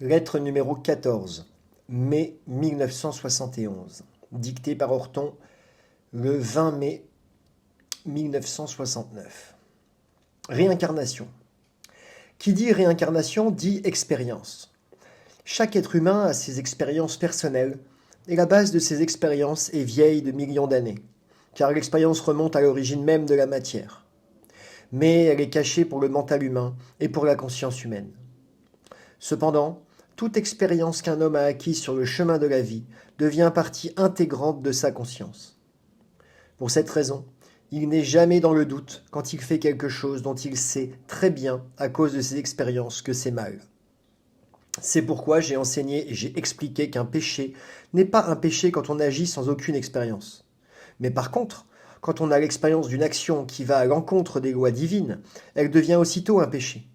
Lettre numéro 14, mai 1971, dictée par Horton le 20 mai 1969. Réincarnation. Qui dit réincarnation dit expérience. Chaque être humain a ses expériences personnelles, et la base de ces expériences est vieille de millions d'années, car l'expérience remonte à l'origine même de la matière. Mais elle est cachée pour le mental humain et pour la conscience humaine. Cependant, toute expérience qu'un homme a acquise sur le chemin de la vie devient partie intégrante de sa conscience. Pour cette raison, il n'est jamais dans le doute quand il fait quelque chose dont il sait très bien, à cause de ses expériences, que c'est mal. C'est pourquoi j'ai enseigné et j'ai expliqué qu'un péché n'est pas un péché quand on agit sans aucune expérience. Mais par contre, quand on a l'expérience d'une action qui va à l'encontre des lois divines, elle devient aussitôt un péché.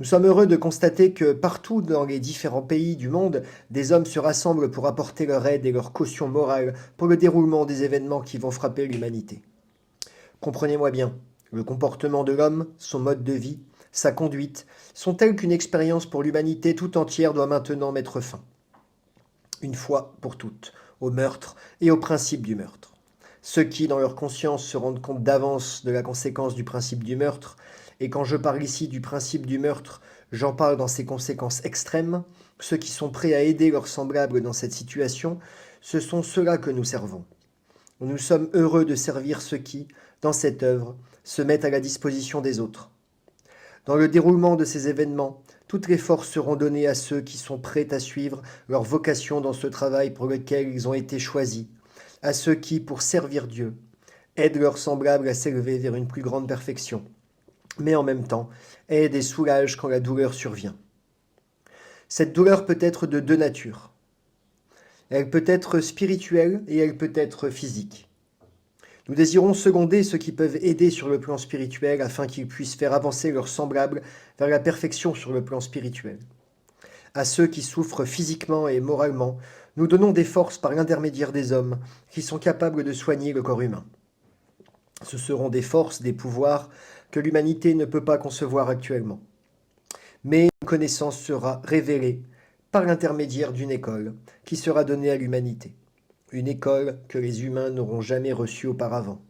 Nous sommes heureux de constater que partout dans les différents pays du monde, des hommes se rassemblent pour apporter leur aide et leur caution morale pour le déroulement des événements qui vont frapper l'humanité. Comprenez-moi bien, le comportement de l'homme, son mode de vie, sa conduite, sont tels qu'une expérience pour l'humanité tout entière doit maintenant mettre fin. Une fois pour toutes, au meurtre et au principe du meurtre. Ceux qui, dans leur conscience, se rendent compte d'avance de la conséquence du principe du meurtre, et quand je parle ici du principe du meurtre, j'en parle dans ses conséquences extrêmes, ceux qui sont prêts à aider leurs semblables dans cette situation, ce sont ceux-là que nous servons. Nous sommes heureux de servir ceux qui, dans cette œuvre, se mettent à la disposition des autres. Dans le déroulement de ces événements, toutes les forces seront données à ceux qui sont prêts à suivre leur vocation dans ce travail pour lequel ils ont été choisis, à ceux qui, pour servir Dieu, aident leurs semblables à s'élever vers une plus grande perfection, mais en même temps aident et soulagent quand la douleur survient. Cette douleur peut être de deux natures. Elle peut être spirituelle et elle peut être physique. Nous désirons seconder ceux qui peuvent aider sur le plan spirituel afin qu'ils puissent faire avancer leurs semblables vers la perfection sur le plan spirituel. À ceux qui souffrent physiquement et moralement, nous donnons des forces par l'intermédiaire des hommes qui sont capables de soigner le corps humain. Ce seront des forces, des pouvoirs que l'humanité ne peut pas concevoir actuellement. Mais une connaissance sera révélée par l'intermédiaire d'une école qui sera donnée à l'humanité. Une école que les humains n'auront jamais reçue auparavant.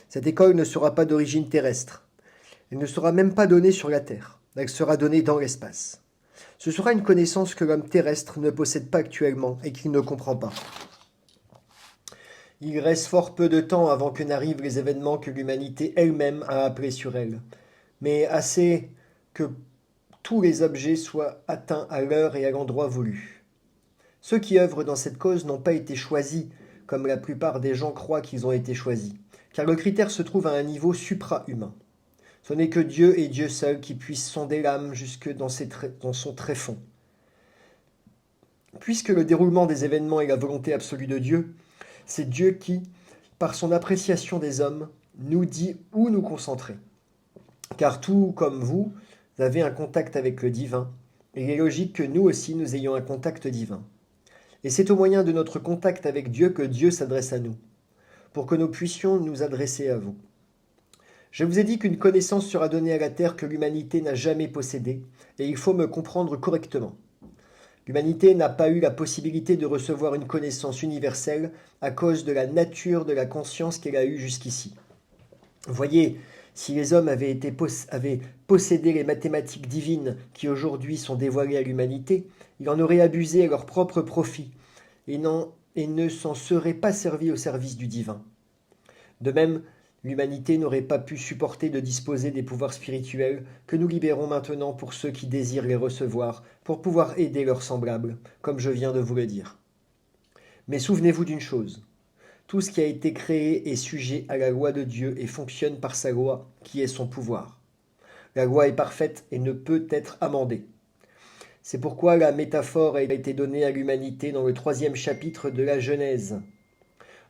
Cette école ne sera pas d'origine terrestre. Elle ne sera même pas donnée sur la Terre. Elle sera donnée dans l'espace. Ce sera une connaissance que l'homme terrestre ne possède pas actuellement et qu'il ne comprend pas. Il reste fort peu de temps avant que n'arrivent les événements que l'humanité elle-même a appelés sur elle, mais assez que tous les objets soient atteints à l'heure et à l'endroit voulu. Ceux qui œuvrent dans cette cause n'ont pas été choisis, comme la plupart des gens croient qu'ils ont été choisis, car le critère se trouve à un niveau supra-humain. Ce n'est que Dieu et Dieu seul qui puisse sonder l'âme jusque dans son tréfonds. Puisque le déroulement des événements est la volonté absolue de Dieu, c'est Dieu qui, par son appréciation des hommes, nous dit où nous concentrer. Car tout comme vous avez un contact avec le divin, il est logique que nous aussi nous ayons un contact divin. Et c'est au moyen de notre contact avec Dieu que Dieu s'adresse à nous, pour que nous puissions nous adresser à vous. Je vous ai dit qu'une connaissance sera donnée à la terre que l'humanité n'a jamais possédée, et il faut me comprendre correctement. L'humanité n'a pas eu la possibilité de recevoir une connaissance universelle à cause de la nature de la conscience qu'elle a eue jusqu'ici. Voyez, si les hommes avaient possédé les mathématiques divines qui aujourd'hui sont dévoilées à l'humanité, ils en auraient abusé à leur propre profit et ne s'en seraient pas servis au service du divin. De même, l'humanité n'aurait pas pu supporter de disposer des pouvoirs spirituels que nous libérons maintenant pour ceux qui désirent les recevoir, pour pouvoir aider leurs semblables, comme je viens de vous le dire. Mais souvenez-vous d'une chose, tout ce qui a été créé est sujet à la loi de Dieu et fonctionne par sa loi, qui est son pouvoir. La loi est parfaite et ne peut être amendée. C'est pourquoi la métaphore a été donnée à l'humanité dans le 3e chapitre de la Genèse,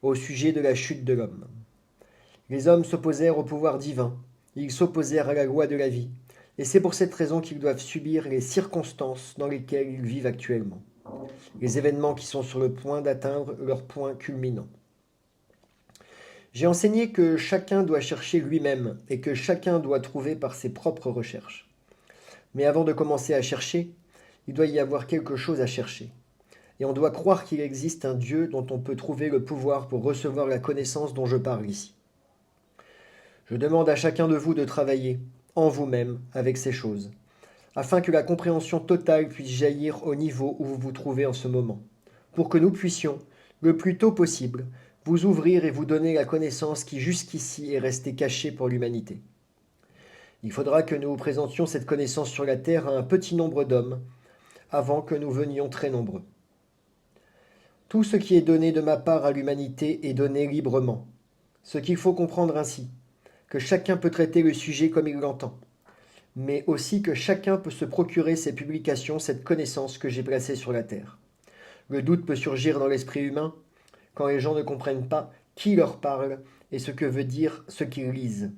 au sujet de la chute de l'homme. Les hommes s'opposèrent au pouvoir divin, ils s'opposèrent à la loi de la vie, et c'est pour cette raison qu'ils doivent subir les circonstances dans lesquelles ils vivent actuellement, les événements qui sont sur le point d'atteindre leur point culminant. J'ai enseigné que chacun doit chercher lui-même et que chacun doit trouver par ses propres recherches. Mais avant de commencer à chercher, il doit y avoir quelque chose à chercher. Et on doit croire qu'il existe un Dieu dont on peut trouver le pouvoir pour recevoir la connaissance dont je parle ici. Je demande à chacun de vous de travailler, en vous-même, avec ces choses, afin que la compréhension totale puisse jaillir au niveau où vous vous trouvez en ce moment, pour que nous puissions, le plus tôt possible, vous ouvrir et vous donner la connaissance qui jusqu'ici est restée cachée pour l'humanité. Il faudra que nous vous présentions cette connaissance sur la terre à un petit nombre d'hommes, avant que nous venions très nombreux. Tout ce qui est donné de ma part à l'humanité est donné librement. Ce qu'il faut comprendre ainsi, que chacun peut traiter le sujet comme il l'entend, mais aussi que chacun peut se procurer ces publications, cette connaissance que j'ai placée sur la terre. Le doute peut surgir dans l'esprit humain quand les gens ne comprennent pas qui leur parle et ce que veut dire ce qu'ils lisent.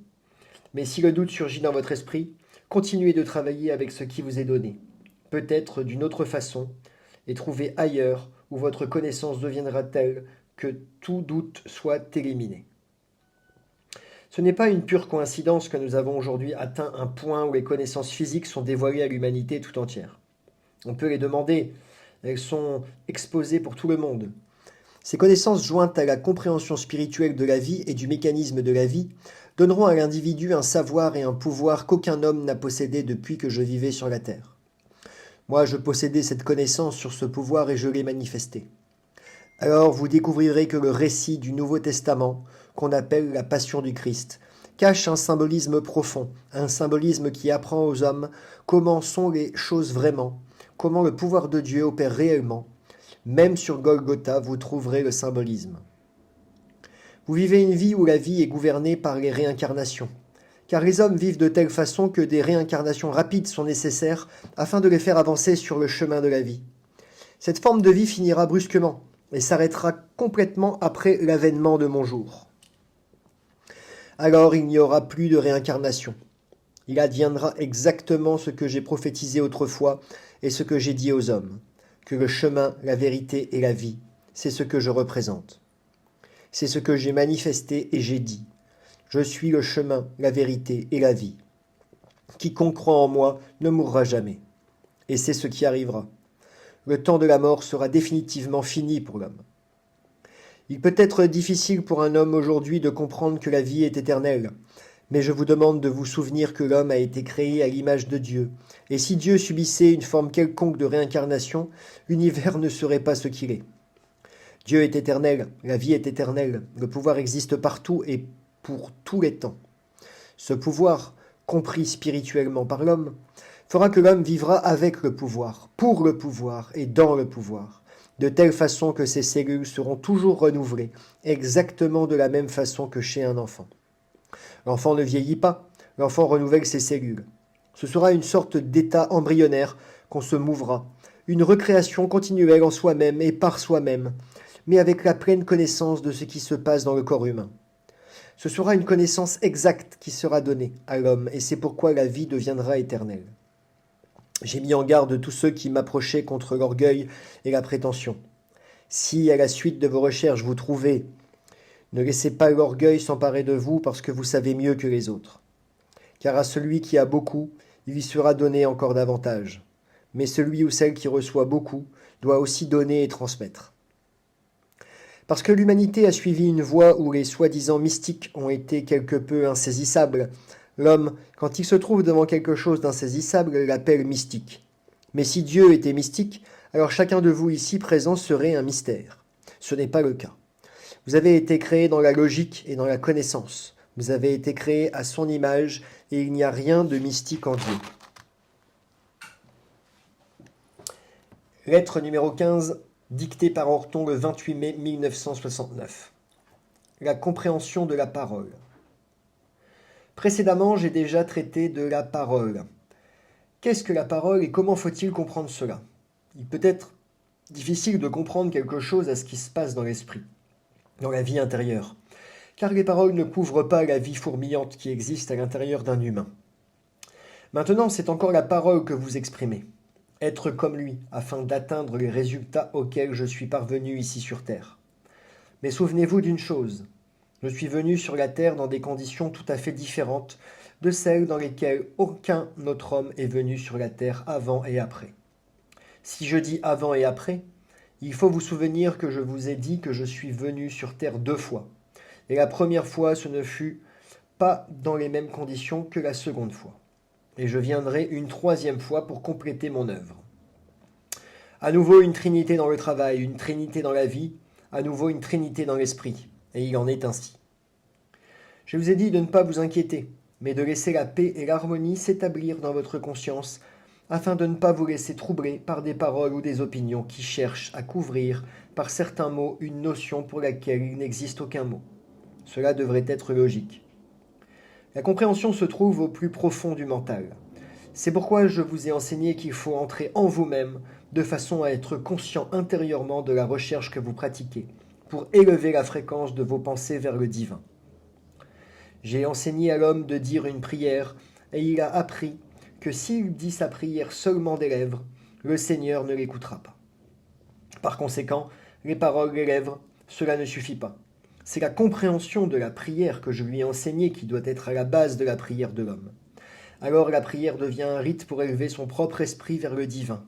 Mais si le doute surgit dans votre esprit, continuez de travailler avec ce qui vous est donné, peut-être d'une autre façon, et trouvez ailleurs où votre connaissance deviendra telle que tout doute soit éliminé. Ce n'est pas une pure coïncidence que nous avons aujourd'hui atteint un point où les connaissances physiques sont dévoilées à l'humanité tout entière. On peut les demander, elles sont exposées pour tout le monde. Ces connaissances jointes à la compréhension spirituelle de la vie et du mécanisme de la vie donneront à l'individu un savoir et un pouvoir qu'aucun homme n'a possédé depuis que je vivais sur la terre. Moi, je possédais cette connaissance sur ce pouvoir et je l'ai manifesté. Alors vous découvrirez que le récit du Nouveau Testament, qu'on appelle la Passion du Christ, cache un symbolisme profond, un symbolisme qui apprend aux hommes comment sont les choses vraiment, comment le pouvoir de Dieu opère réellement. Même sur Golgotha, vous trouverez le symbolisme. Vous vivez une vie où la vie est gouvernée par les réincarnations, car les hommes vivent de telle façon que des réincarnations rapides sont nécessaires afin de les faire avancer sur le chemin de la vie. Cette forme de vie finira brusquement et s'arrêtera complètement après l'avènement de mon jour. Alors il n'y aura plus de réincarnation. Il adviendra exactement ce que j'ai prophétisé autrefois et ce que j'ai dit aux hommes, que le chemin, la vérité et la vie, c'est ce que je représente. C'est ce que j'ai manifesté et j'ai dit. Je suis le chemin, la vérité et la vie. Quiconque croit en moi ne mourra jamais. Et c'est ce qui arrivera. Le temps de la mort sera définitivement fini pour l'homme. Il peut être difficile pour un homme aujourd'hui de comprendre que la vie est éternelle, mais je vous demande de vous souvenir que l'homme a été créé à l'image de Dieu, et si Dieu subissait une forme quelconque de réincarnation, l'univers ne serait pas ce qu'il est. Dieu est éternel, la vie est éternelle, le pouvoir existe partout et pour tous les temps. Ce pouvoir, compris spirituellement par l'homme, fera que l'homme vivra avec le pouvoir, pour le pouvoir et dans le pouvoir, de telle façon que ses cellules seront toujours renouvelées, exactement de la même façon que chez un enfant. L'enfant ne vieillit pas, l'enfant renouvelle ses cellules. Ce sera une sorte d'état embryonnaire qu'on se mouvra, une recréation continuelle en soi-même et par soi-même, mais avec la pleine connaissance de ce qui se passe dans le corps humain. Ce sera une connaissance exacte qui sera donnée à l'homme, et c'est pourquoi la vie deviendra éternelle. J'ai mis en garde tous ceux qui m'approchaient contre l'orgueil et la prétention. Si, à la suite de vos recherches, vous trouvez, ne laissez pas l'orgueil s'emparer de vous parce que vous savez mieux que les autres. Car à celui qui a beaucoup, il lui sera donné encore davantage. Mais celui ou celle qui reçoit beaucoup doit aussi donner et transmettre. Parce que l'humanité a suivi une voie où les soi-disant mystiques ont été quelque peu insaisissables, l'homme, quand il se trouve devant quelque chose d'insaisissable, l'appelle mystique. Mais si Dieu était mystique, alors chacun de vous ici présent serait un mystère. Ce n'est pas le cas. Vous avez été créé dans la logique et dans la connaissance. Vous avez été créé à son image et il n'y a rien de mystique en Dieu. Lettre numéro 15, dictée par Orton le 28 mai 1969. La compréhension de la parole. Précédemment, j'ai déjà traité de la parole. Qu'est-ce que la parole et comment faut-il comprendre cela? Il peut être difficile de comprendre quelque chose à ce qui se passe dans l'esprit, dans la vie intérieure, car les paroles ne couvrent pas la vie fourmillante qui existe à l'intérieur d'un humain. Maintenant, c'est encore la parole que vous exprimez. Être comme lui, afin d'atteindre les résultats auxquels je suis parvenu ici sur Terre. Mais souvenez-vous d'une chose, je suis venu sur la Terre dans des conditions tout à fait différentes de celles dans lesquelles aucun autre homme est venu sur la Terre avant et après. Si je dis avant et après, il faut vous souvenir que je vous ai dit que je suis venu sur terre 2 fois. Et la première fois, ce ne fut pas dans les mêmes conditions que la seconde fois. Et je viendrai une 3e fois pour compléter mon œuvre. À nouveau une trinité dans le travail, une trinité dans la vie, à nouveau une trinité dans l'esprit. Et il en est ainsi. Je vous ai dit de ne pas vous inquiéter, mais de laisser la paix et l'harmonie s'établir dans votre conscience, afin de ne pas vous laisser troubler par des paroles ou des opinions qui cherchent à couvrir par certains mots une notion pour laquelle il n'existe aucun mot. Cela devrait être logique. La compréhension se trouve au plus profond du mental. C'est pourquoi je vous ai enseigné qu'il faut entrer en vous-même de façon à être conscient intérieurement de la recherche que vous pratiquez, pour élever la fréquence de vos pensées vers le divin. J'ai enseigné à l'homme de dire une prière, et il a appris que s'il dit sa prière seulement des lèvres, le Seigneur ne l'écoutera pas. Par conséquent, les paroles des lèvres, cela ne suffit pas. C'est la compréhension de la prière que je lui ai enseignée qui doit être à la base de la prière de l'homme. Alors la prière devient un rite pour élever son propre esprit vers le divin.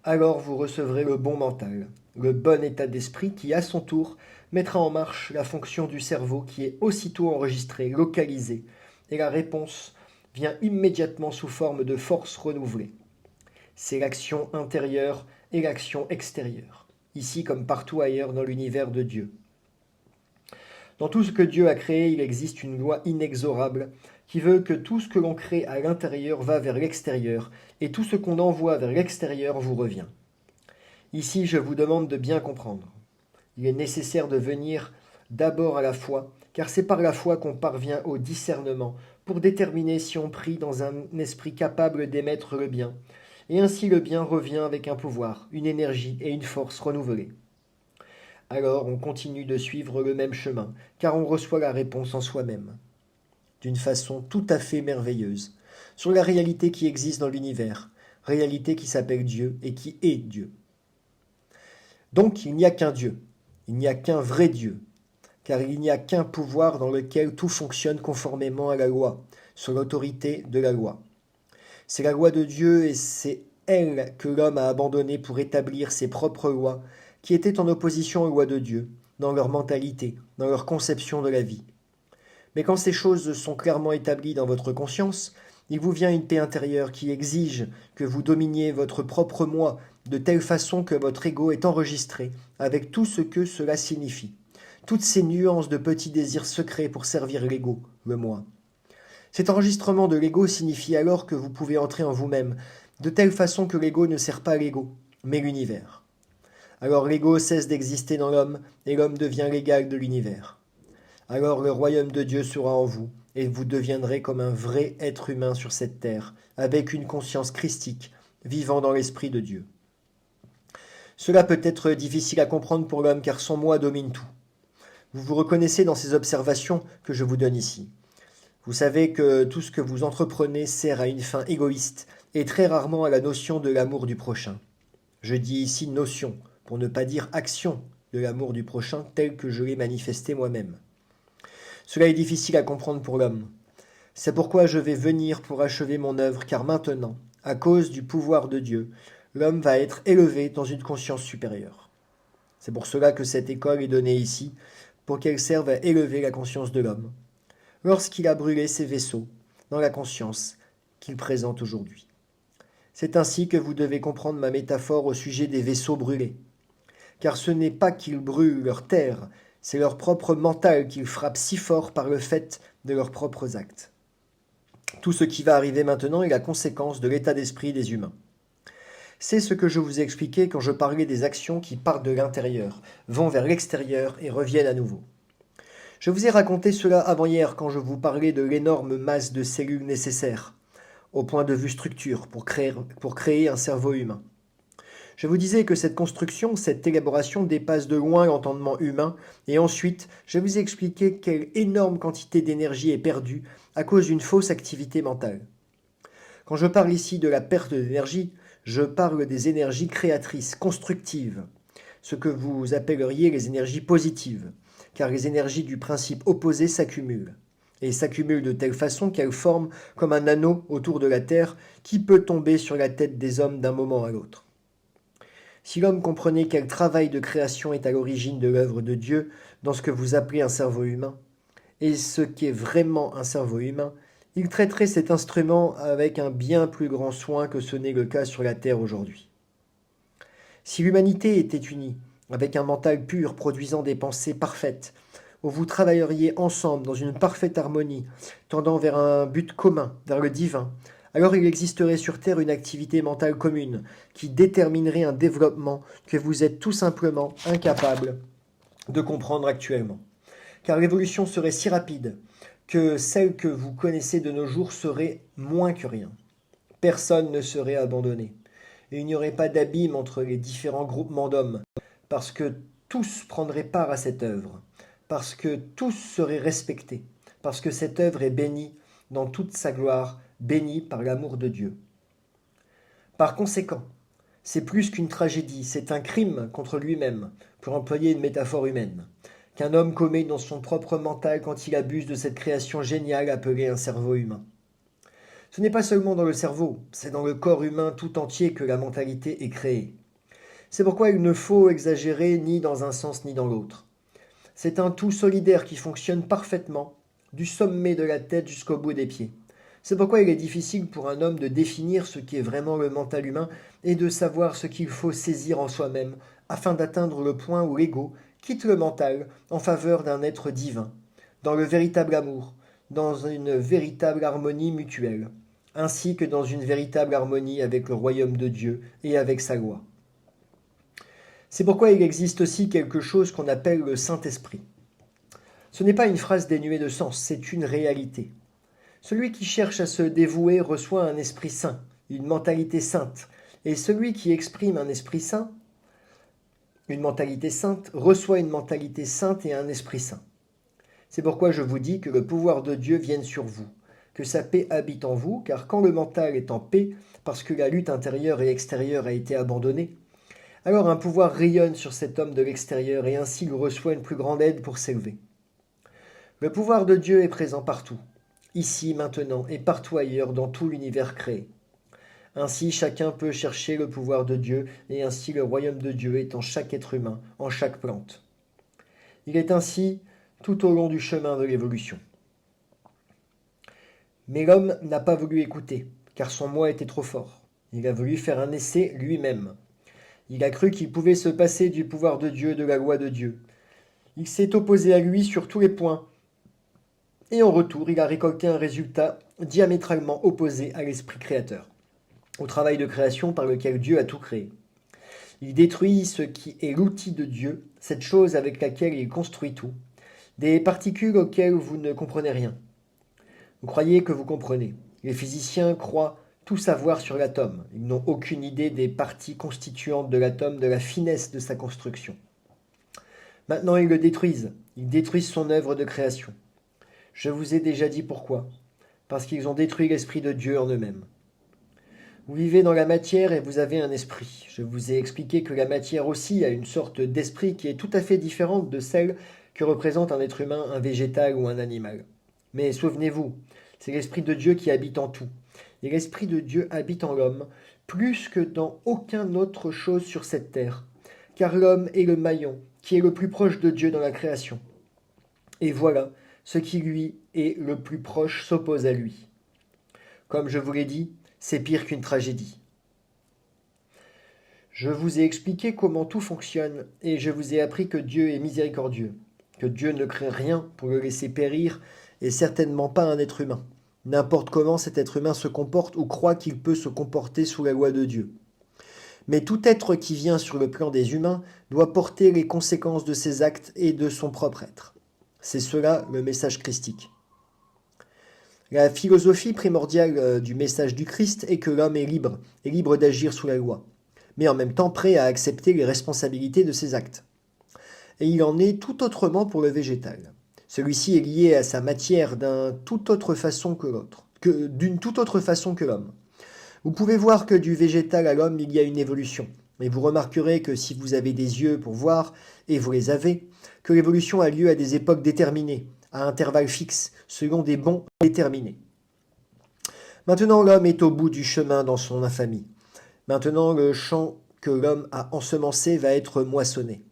Alors vous recevrez le bon mental, le bon état d'esprit qui, à son tour, mettra en marche la fonction du cerveau qui est aussitôt enregistrée, localisée, et la réponse vient immédiatement sous forme de force renouvelée. C'est l'action intérieure et l'action extérieure, ici comme partout ailleurs dans l'univers de Dieu. Dans tout ce que Dieu a créé, il existe une loi inexorable qui veut que tout ce que l'on crée à l'intérieur va vers l'extérieur, et tout ce qu'on envoie vers l'extérieur vous revient. Ici, je vous demande de bien comprendre. Il est nécessaire de venir d'abord à la foi, car c'est par la foi qu'on parvient au discernement, pour déterminer si on prie dans un esprit capable d'émettre le bien, et ainsi le bien revient avec un pouvoir, une énergie et une force renouvelées. Alors on continue de suivre le même chemin, car on reçoit la réponse en soi-même, d'une façon tout à fait merveilleuse, sur la réalité qui existe dans l'univers, réalité qui s'appelle Dieu et qui est Dieu. Donc il n'y a qu'un Dieu, il n'y a qu'un vrai Dieu, car il n'y a qu'un pouvoir dans lequel tout fonctionne conformément à la loi, sur l'autorité de la loi. C'est la loi de Dieu et c'est elle que l'homme a abandonnée pour établir ses propres lois, qui étaient en opposition aux lois de Dieu, dans leur mentalité, dans leur conception de la vie. Mais quand ces choses sont clairement établies dans votre conscience, il vous vient une paix intérieure qui exige que vous dominiez votre propre moi de telle façon que votre ego est enregistré avec tout ce que cela signifie, toutes ces nuances de petits désirs secrets pour servir l'ego, le moi. Cet enregistrement de l'ego signifie alors que vous pouvez entrer en vous-même, de telle façon que l'ego ne sert pas l'ego, mais l'univers. Alors l'ego cesse d'exister dans l'homme et l'homme devient l'égal de l'univers. Alors le royaume de Dieu sera en vous et vous deviendrez comme un vrai être humain sur cette terre, avec une conscience christique, vivant dans l'esprit de Dieu. Cela peut être difficile à comprendre pour l'homme car son moi domine tout. Vous vous reconnaissez dans ces observations que je vous donne ici. Vous savez que tout ce que vous entreprenez sert à une fin égoïste et très rarement à la notion de l'amour du prochain. Je dis ici notion, pour ne pas dire action de l'amour du prochain tel que je l'ai manifesté moi-même. Cela est difficile à comprendre pour l'homme. C'est pourquoi je vais venir pour achever mon œuvre, car maintenant, à cause du pouvoir de Dieu, l'homme va être élevé dans une conscience supérieure. C'est pour cela que cette école est donnée ici, pour qu'elle serve à élever la conscience de l'homme, lorsqu'il a brûlé ses vaisseaux dans la conscience qu'il présente aujourd'hui. C'est ainsi que vous devez comprendre ma métaphore au sujet des vaisseaux brûlés. Car ce n'est pas qu'ils brûlent leur terre, c'est leur propre mental qu'ils frappent si fort par le fait de leurs propres actes. Tout ce qui va arriver maintenant est la conséquence de l'état d'esprit des humains. C'est ce que je vous ai expliqué quand je parlais des actions qui partent de l'intérieur, vont vers l'extérieur et reviennent à nouveau. Je vous ai raconté cela avant-hier quand je vous parlais de l'énorme masse de cellules nécessaires, au point de vue structure, pour créer un cerveau humain. Je vous disais que cette construction, cette élaboration dépasse de loin l'entendement humain, et ensuite, je vous ai expliqué quelle énorme quantité d'énergie est perdue à cause d'une fausse activité mentale. Quand je parle ici de la perte d'énergie, je parle des énergies créatrices, constructives, ce que vous appelleriez les énergies positives, car les énergies du principe opposé s'accumulent, et s'accumulent de telle façon qu'elles forment comme un anneau autour de la Terre qui peut tomber sur la tête des hommes d'un moment à l'autre. Si l'homme comprenait quel travail de création est à l'origine de l'œuvre de Dieu dans ce que vous appelez un cerveau humain, et ce qu'est vraiment un cerveau humain, il traiterait cet instrument avec un bien plus grand soin que ce n'est le cas sur la Terre aujourd'hui. Si l'humanité était unie, avec un mental pur produisant des pensées parfaites, où vous travailleriez ensemble dans une parfaite harmonie, tendant vers un but commun, vers le divin, alors il existerait sur Terre une activité mentale commune qui déterminerait un développement que vous êtes tout simplement incapable de comprendre actuellement. Car l'évolution serait si rapide que celle que vous connaissez de nos jours serait moins que rien. Personne ne serait abandonné. Et il n'y aurait pas d'abîme entre les différents groupements d'hommes, parce que tous prendraient part à cette œuvre, parce que tous seraient respectés, parce que cette œuvre est bénie dans toute sa gloire, bénie par l'amour de Dieu. Par conséquent, c'est plus qu'une tragédie, c'est un crime contre lui-même, pour employer une métaphore humaine, qu'un homme commet dans son propre mental quand il abuse de cette création géniale appelée un cerveau humain. Ce n'est pas seulement dans le cerveau, c'est dans le corps humain tout entier que la mentalité est créée. C'est pourquoi il ne faut exagérer ni dans un sens ni dans l'autre. C'est un tout solidaire qui fonctionne parfaitement, du sommet de la tête jusqu'au bout des pieds. C'est pourquoi il est difficile pour un homme de définir ce qu'est vraiment le mental humain et de savoir ce qu'il faut saisir en soi-même afin d'atteindre le point où l'ego quitte le mental en faveur d'un être divin, dans le véritable amour, dans une véritable harmonie mutuelle, ainsi que dans une véritable harmonie avec le royaume de Dieu et avec sa loi. C'est pourquoi il existe aussi quelque chose qu'on appelle le Saint-Esprit. Ce n'est pas une phrase dénuée de sens, c'est une réalité. Celui qui cherche à se dévouer reçoit un esprit saint, une mentalité sainte, et celui qui exprime un esprit saint, une mentalité sainte, reçoit une mentalité sainte et un esprit saint. C'est pourquoi je vous dis que le pouvoir de Dieu vienne sur vous, que sa paix habite en vous, car quand le mental est en paix, parce que la lutte intérieure et extérieure a été abandonnée, alors un pouvoir rayonne sur cet homme de l'extérieur et ainsi il reçoit une plus grande aide pour s'élever. Le pouvoir de Dieu est présent partout, ici, maintenant et partout ailleurs dans tout l'univers créé. Ainsi chacun peut chercher le pouvoir de Dieu et ainsi le royaume de Dieu est en chaque être humain, en chaque plante. Il est ainsi tout au long du chemin de l'évolution. Mais l'homme n'a pas voulu écouter, car son moi était trop fort. Il a voulu faire un essai lui-même. Il a cru qu'il pouvait se passer du pouvoir de Dieu, de la loi de Dieu. Il s'est opposé à lui sur tous les points. Et en retour, il a récolté un résultat diamétralement opposé à l'esprit créateur, au travail de création par lequel Dieu a tout créé. Il détruit ce qui est l'outil de Dieu, cette chose avec laquelle il construit tout, des particules auxquelles vous ne comprenez rien. Vous croyez que vous comprenez. Les physiciens croient tout savoir sur l'atome. Ils n'ont aucune idée des parties constituantes de l'atome, de la finesse de sa construction. Maintenant, ils le détruisent. Ils détruisent son œuvre de création. Je vous ai déjà dit pourquoi. Parce qu'ils ont détruit l'esprit de Dieu en eux-mêmes. Vous vivez dans la matière et vous avez un esprit. Je vous ai expliqué que la matière aussi a une sorte d'esprit qui est tout à fait différente de celle que représente un être humain, un végétal ou un animal. Mais souvenez-vous, c'est l'esprit de Dieu qui habite en tout. Et l'esprit de Dieu habite en l'homme plus que dans aucune autre chose sur cette terre, car l'homme est le maillon qui est le plus proche de Dieu dans la création. Et voilà, ce qui lui est le plus proche s'oppose à lui. Comme je vous l'ai dit, c'est pire qu'une tragédie. Je vous ai expliqué comment tout fonctionne et je vous ai appris que Dieu est miséricordieux, que Dieu ne crée rien pour le laisser périr et certainement pas un être humain, n'importe comment cet être humain se comporte ou croit qu'il peut se comporter sous la loi de Dieu. Mais tout être qui vient sur le plan des humains doit porter les conséquences de ses actes et de son propre être. C'est cela le message christique. La philosophie primordiale du message du Christ est que l'homme est libre d'agir sous la loi, mais en même temps prêt à accepter les responsabilités de ses actes. Et il en est tout autrement pour le végétal. Celui-ci est lié à sa matière d'une toute autre façon que l'homme. Vous pouvez voir que du végétal à l'homme, il y a une évolution. Et vous remarquerez que si vous avez des yeux pour voir, et vous les avez, que l'évolution a lieu à des époques déterminées, à intervalles fixes, selon des bons déterminés. Maintenant, l'homme est au bout du chemin dans son infamie. Maintenant, le champ que l'homme a ensemencé va être moissonné.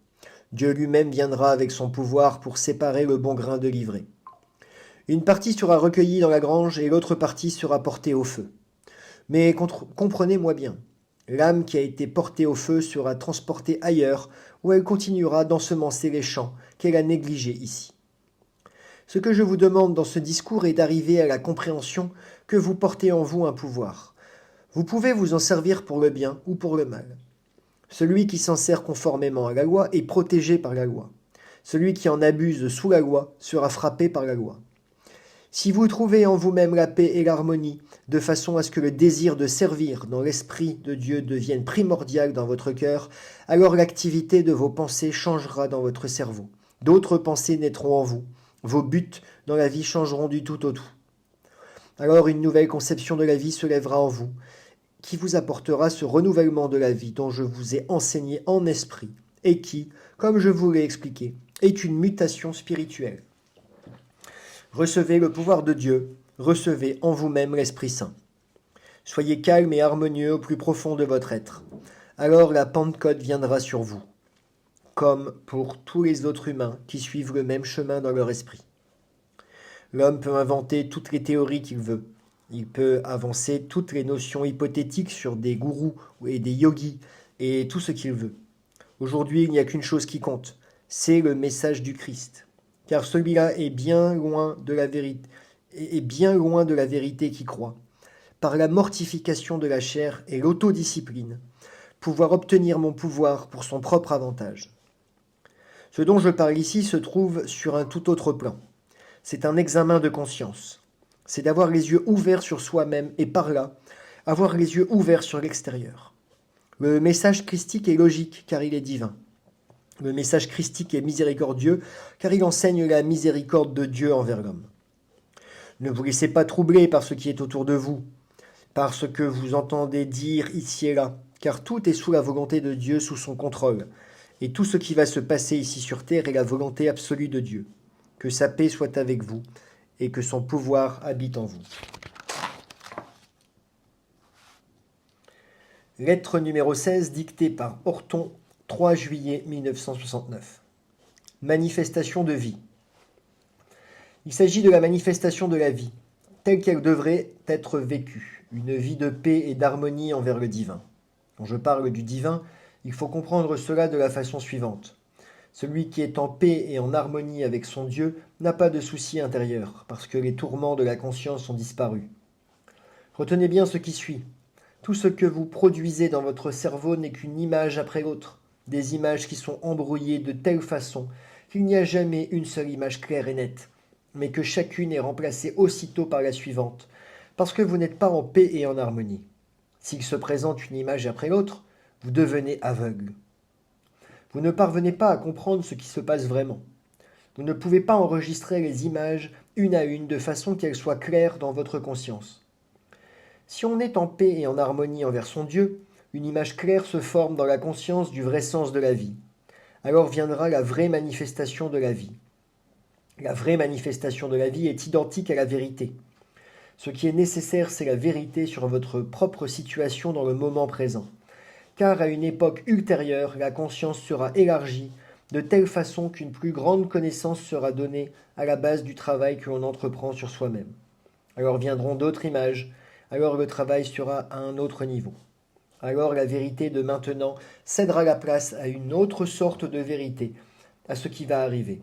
Dieu lui-même viendra avec son pouvoir pour séparer le bon grain de l'ivraie. Une partie sera recueillie dans la grange et l'autre partie sera portée au feu. Mais comprenez-moi bien, l'âme qui a été portée au feu sera transportée ailleurs où elle continuera d'ensemencer les champs qu'elle a négligés ici. Ce que je vous demande dans ce discours est d'arriver à la compréhension que vous portez en vous un pouvoir. Vous pouvez vous en servir pour le bien ou pour le mal. Celui qui s'en sert conformément à la loi est protégé par la loi. Celui qui en abuse sous la loi sera frappé par la loi. Si vous trouvez en vous-même la paix et l'harmonie, de façon à ce que le désir de servir dans l'Esprit de Dieu devienne primordial dans votre cœur, alors l'activité de vos pensées changera dans votre cerveau. D'autres pensées naîtront en vous. Vos buts dans la vie changeront du tout au tout. Alors une nouvelle conception de la vie se lèvera en vous, qui vous apportera ce renouvellement de la vie dont je vous ai enseigné en esprit, et qui, comme je vous l'ai expliqué, est une mutation spirituelle. Recevez le pouvoir de Dieu, recevez en vous-même l'Esprit Saint. Soyez calme et harmonieux au plus profond de votre être. Alors la Pentecôte viendra sur vous, comme pour tous les autres humains qui suivent le même chemin dans leur esprit. L'homme peut inventer toutes les théories qu'il veut. Il peut avancer toutes les notions hypothétiques sur des gourous et des yogis et tout ce qu'il veut. Aujourd'hui, il n'y a qu'une chose qui compte, c'est le message du Christ. Car celui-là est bien loin de la vérité qui croit. Par la mortification de la chair et l'autodiscipline, pouvoir obtenir mon pouvoir pour son propre avantage. Ce dont je parle ici se trouve sur un tout autre plan. C'est un examen de conscience. C'est d'avoir les yeux ouverts sur soi-même et par là, avoir les yeux ouverts sur l'extérieur. Le message christique est logique car il est divin. Le message christique est miséricordieux car il enseigne la miséricorde de Dieu envers l'homme. Ne vous laissez pas troubler par ce qui est autour de vous, par ce que vous entendez dire ici et là, car tout est sous la volonté de Dieu, sous son contrôle. Et tout ce qui va se passer ici sur terre est la volonté absolue de Dieu. Que sa paix soit avec vous et que son pouvoir habite en vous. Lettre numéro 16 dictée par Orton, 3 juillet 1969. Manifestation de vie. Il s'agit de la manifestation de la vie, telle qu'elle devrait être vécue, une vie de paix et d'harmonie envers le divin. Quand je parle du divin, il faut comprendre cela de la façon suivante. Celui qui est en paix et en harmonie avec son Dieu n'a pas de soucis intérieurs, parce que les tourments de la conscience ont disparu. Retenez bien ce qui suit. Tout ce que vous produisez dans votre cerveau n'est qu'une image après l'autre, des images qui sont embrouillées de telle façon qu'il n'y a jamais une seule image claire et nette, mais que chacune est remplacée aussitôt par la suivante, parce que vous n'êtes pas en paix et en harmonie. S'il se présente une image après l'autre, vous devenez aveugle. Vous ne parvenez pas à comprendre ce qui se passe vraiment. Vous ne pouvez pas enregistrer les images une à une de façon qu'elles soient claires dans votre conscience. Si on est en paix et en harmonie envers son Dieu, une image claire se forme dans la conscience du vrai sens de la vie. Alors viendra la vraie manifestation de la vie. La vraie manifestation de la vie est identique à la vérité. Ce qui est nécessaire, c'est la vérité sur votre propre situation dans le moment présent. Car à une époque ultérieure, la conscience sera élargie de telle façon qu'une plus grande connaissance sera donnée à la base du travail que l'on entreprend sur soi-même. Alors viendront d'autres images, alors le travail sera à un autre niveau. Alors la vérité de maintenant cédera la place à une autre sorte de vérité, à ce qui va arriver,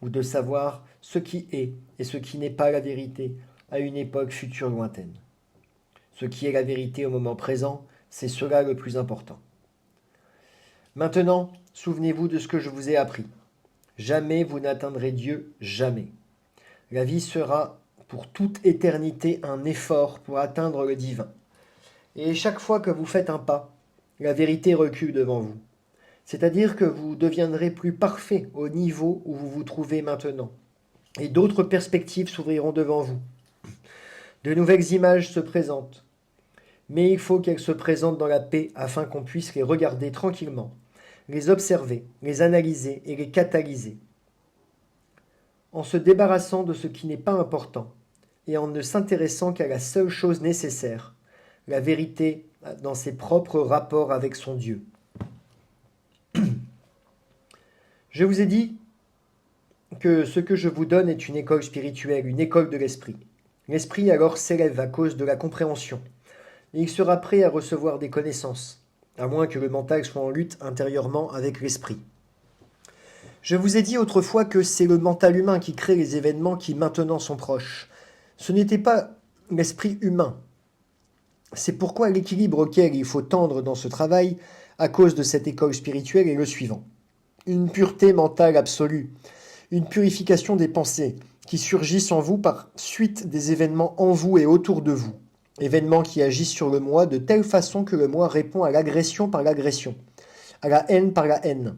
ou de savoir ce qui est et ce qui n'est pas la vérité à une époque future lointaine. Ce qui est la vérité au moment présent, c'est cela le plus important. Maintenant, souvenez-vous de ce que je vous ai appris. Jamais vous n'atteindrez Dieu, jamais. La vie sera pour toute éternité un effort pour atteindre le divin. Et chaque fois que vous faites un pas, la vérité recule devant vous. C'est-à-dire que vous deviendrez plus parfait au niveau où vous vous trouvez maintenant. Et d'autres perspectives s'ouvriront devant vous. De nouvelles images se présentent. Mais il faut qu'elles se présentent dans la paix afin qu'on puisse les regarder tranquillement, les observer, les analyser et les catalyser. En se débarrassant de ce qui n'est pas important et en ne s'intéressant qu'à la seule chose nécessaire, la vérité dans ses propres rapports avec son Dieu. Je vous ai dit que ce que je vous donne est une école spirituelle, une école de l'esprit. L'esprit alors s'élève à cause de la compréhension, et il sera prêt à recevoir des connaissances, à moins que le mental soit en lutte intérieurement avec l'esprit. Je vous ai dit autrefois que c'est le mental humain qui crée les événements qui maintenant sont proches. Ce n'était pas l'esprit humain. C'est pourquoi l'équilibre auquel il faut tendre dans ce travail, à cause de cette école spirituelle, est le suivant. Une pureté mentale absolue, une purification des pensées qui surgissent en vous par suite des événements en vous et autour de vous. Événements qui agissent sur le moi de telle façon que le moi répond à l'agression par l'agression, à la haine par la haine,